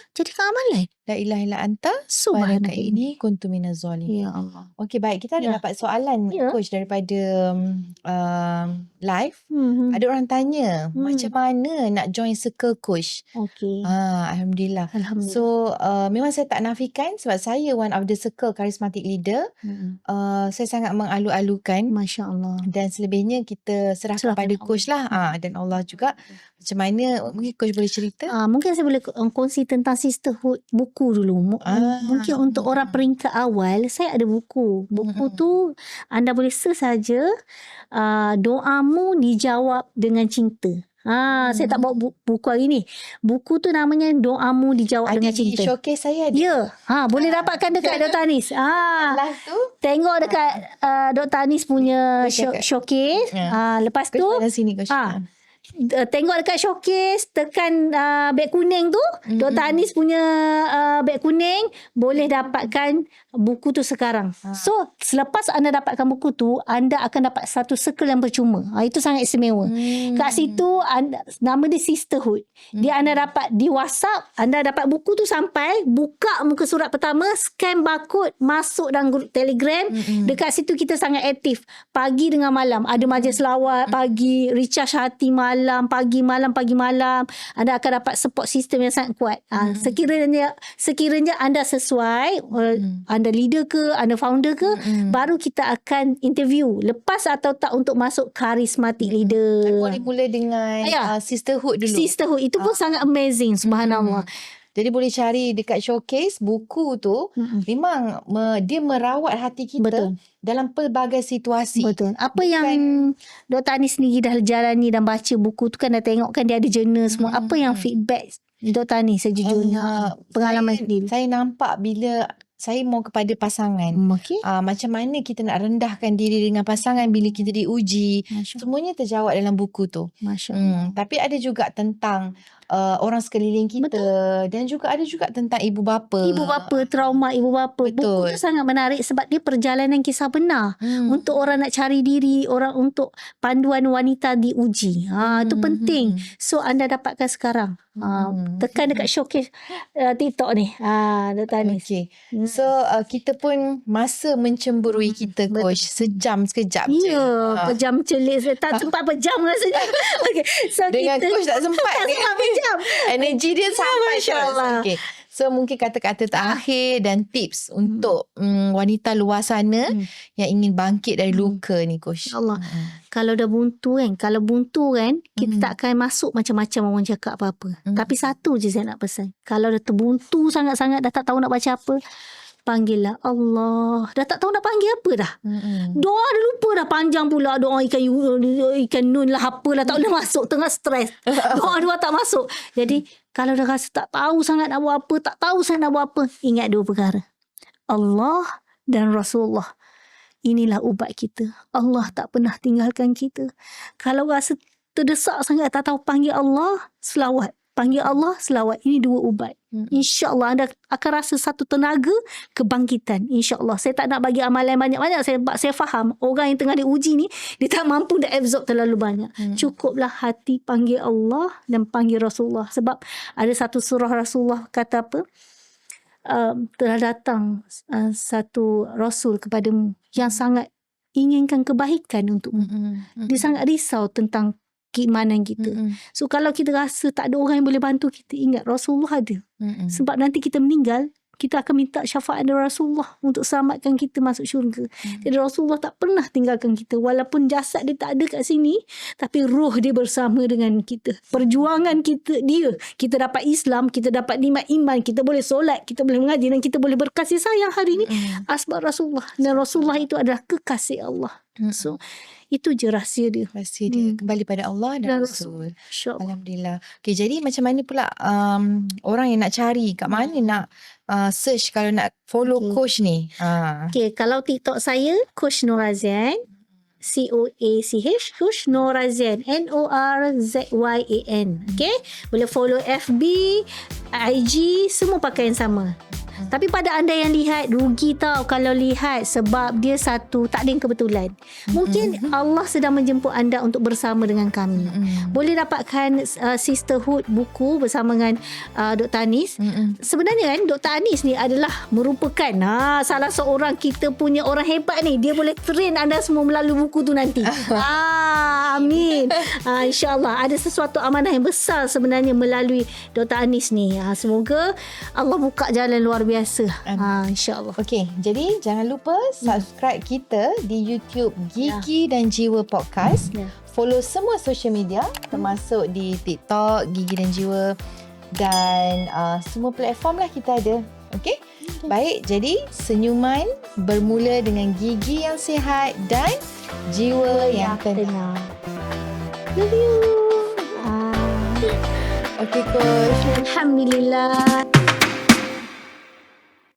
La ilaha illa anta subhanaka inni kuntu minaz zalimin. Ya Allah. Okey, baik, kita ada dapat soalan coach daripada live. Ada orang tanya macam mana nak join circle coach. Okey. Alhamdulillah. So memang saya tak nafikan sebab saya one of the circle charismatic leader. Saya sangat mengalu-alukan. Masya Allah. Dan selebihnya kita serahkan pada coach lah. Dan Allah juga. Macam mana mungkin coach boleh cerita? Mungkin saya boleh kongsi tentang sisterhood buku dulu. Mungkin untuk orang peringkat awal, saya ada buku. Buku tu anda boleh search saja, doamu dijawab dengan cinta. Saya tak bawa buku hari ni. Buku tu namanya Doamu Dijawab dengan Cinta. Di showcase saya ada. Ya. Boleh dapatkan dekat Dr. Anis. Tengok dekat Dr. Anis punya showcase. Lepas tu sini, tengok dekat showcase, tekan beg kuning tu, Dr. Anis punya beg kuning, boleh dapatkan buku tu sekarang. So selepas anda dapatkan buku tu, anda akan dapat satu circle yang percuma. Itu sangat istimewa. Kat situ nama dia Sisterhood. Dia anda dapat di WhatsApp, anda dapat buku tu sampai buka muka surat pertama, scan barcode, masuk dalam grup Telegram. Dekat situ kita sangat aktif. Pagi dengan malam ada majlis selawat pagi, recharge hati malam, malam, pagi malam. Anda akan dapat support system yang sangat kuat. Sekiranya anda sesuai, anda leader ke, anda founder ke, baru kita akan interview lepas atau tak untuk masuk karismatik leader. Boleh mula dengan sisterhood dulu. Sisterhood itu pun sangat amazing, subhanallah. Jadi boleh cari dekat showcase buku tu. Memang dia merawat hati kita. Betul. Dalam pelbagai situasi. Betul. Apa yang Dr. Anis sendiri dah jalani dan baca buku tu kan, dah tengok kan dia ada journal semua. Apa yang feedback Dr. Anis sejujurnya pengalaman sendiri? Saya nampak bila saya mau kepada pasangan. Okay. Macam mana kita nak rendahkan diri dengan pasangan bila kita diuji. Semuanya terjawab dalam buku tu. Masya Allah. Tapi ada juga tentang orang sekeliling kita. Betul. Dan juga ada juga tentang ibu bapa. Ibu bapa, trauma ibu bapa. Betul. Buku tu sangat menarik sebab dia perjalanan kisah benar. Untuk orang nak cari diri, orang untuk panduan wanita diuji. Itu penting. So anda dapatkan sekarang. Tekan dekat showcase TikTok ni. Dr. Anis. Okay. So kita pun masa mencemburui kita, Coach. Sejam sekejap je. Ya, pejam celik. Tak sempat pejam rasanya. Okay. So dengan kita, Coach tak sempat. tak sempat pejam. Energi dia sampai. Masya Allah. Okay. So mungkin kata-kata terakhir dan tips untuk wanita luar sana yang ingin bangkit dari luka ni, Coach. Allah. Kalau dah buntu kan, kita tak akan masuk macam-macam orang cakap apa-apa. Tapi satu je saya nak pesan. Kalau dah terbuntu sangat-sangat, dah tak tahu nak baca apa, panggillah Allah. Dah tak tahu nak panggil apa dah. Doa dah lupa dah, panjang pula doa ikan nun lah, apalah tak boleh masuk, tengah stres. Doa tak masuk. Jadi kalau dah rasa tak tahu sangat nak buat apa, tak tahu sangat nak buat apa, ingat dua perkara. Allah dan Rasulullah. Inilah ubat kita. Allah tak pernah tinggalkan kita. Kalau rasa terdesak sangat tak tahu, panggil Allah, selawat. Panggil Allah, selawat. Ini dua ubat. InsyaAllah anda akan rasa satu tenaga kebangkitan. InsyaAllah. Saya tak nak bagi amalan banyak-banyak. Saya faham orang yang tengah diuji ni, dia tak mampu dah absorb terlalu banyak. Cukuplah hati panggil Allah dan panggil Rasulullah. Sebab ada satu surah Rasulullah kata apa? Telah datang satu Rasul kepadamu yang sangat inginkan kebaikan untukmu. Dia sangat risau tentang keimanan kita. So kalau kita rasa tak ada orang yang boleh bantu kita, ingat Rasulullah ada. Sebab nanti kita meninggal, kita akan minta syafaat dari Rasulullah untuk selamatkan kita masuk syurga. Jadi Rasulullah tak pernah tinggalkan kita. Walaupun jasad dia tak ada kat sini, tapi roh dia bersama dengan kita. Perjuangan kita kita dapat Islam, kita dapat nikmat iman, kita boleh solat, kita boleh mengaji dan kita boleh berkasih sayang hari ini asbab Rasulullah. Dan Rasulullah itu adalah kekasih Allah. So itu je rahsia dia. Rahsia dia kembali pada Allah dan Rasul. Alhamdulillah. Okay, jadi macam mana pula orang yang nak cari kat mana nak search kalau nak follow Coach ni? Okay, kalau TikTok saya Coach Norazyan, COACH, Coach Norazyan, NORZYAN. Okay, boleh follow FB, IG, semua pakai yang sama. Tapi pada anda yang lihat, rugi tau kalau lihat, sebab dia satu tak ada yang kebetulan. Mungkin Allah sedang menjemput anda untuk bersama dengan kami. Boleh dapatkan sisterhood buku bersama dengan Dr. Anis. Sebenarnya kan Dr. Anis ni adalah merupakan salah seorang kita punya orang hebat ni. Dia boleh train anda semua melalui buku tu nanti. Amin. InsyaAllah ada sesuatu amanah yang besar sebenarnya melalui Dr. Anis ni. Semoga Allah buka jalan luar biasa. InsyaAllah. Okey, jadi jangan lupa subscribe kita di YouTube Gigi dan Jiwa Podcast. Follow semua social media termasuk di TikTok Gigi dan Jiwa, dan semua platform lah kita ada. Okey? Baik, jadi senyuman bermula dengan gigi yang sihat dan jiwa yang tenang. Love you. Okey, Coach. Alhamdulillah.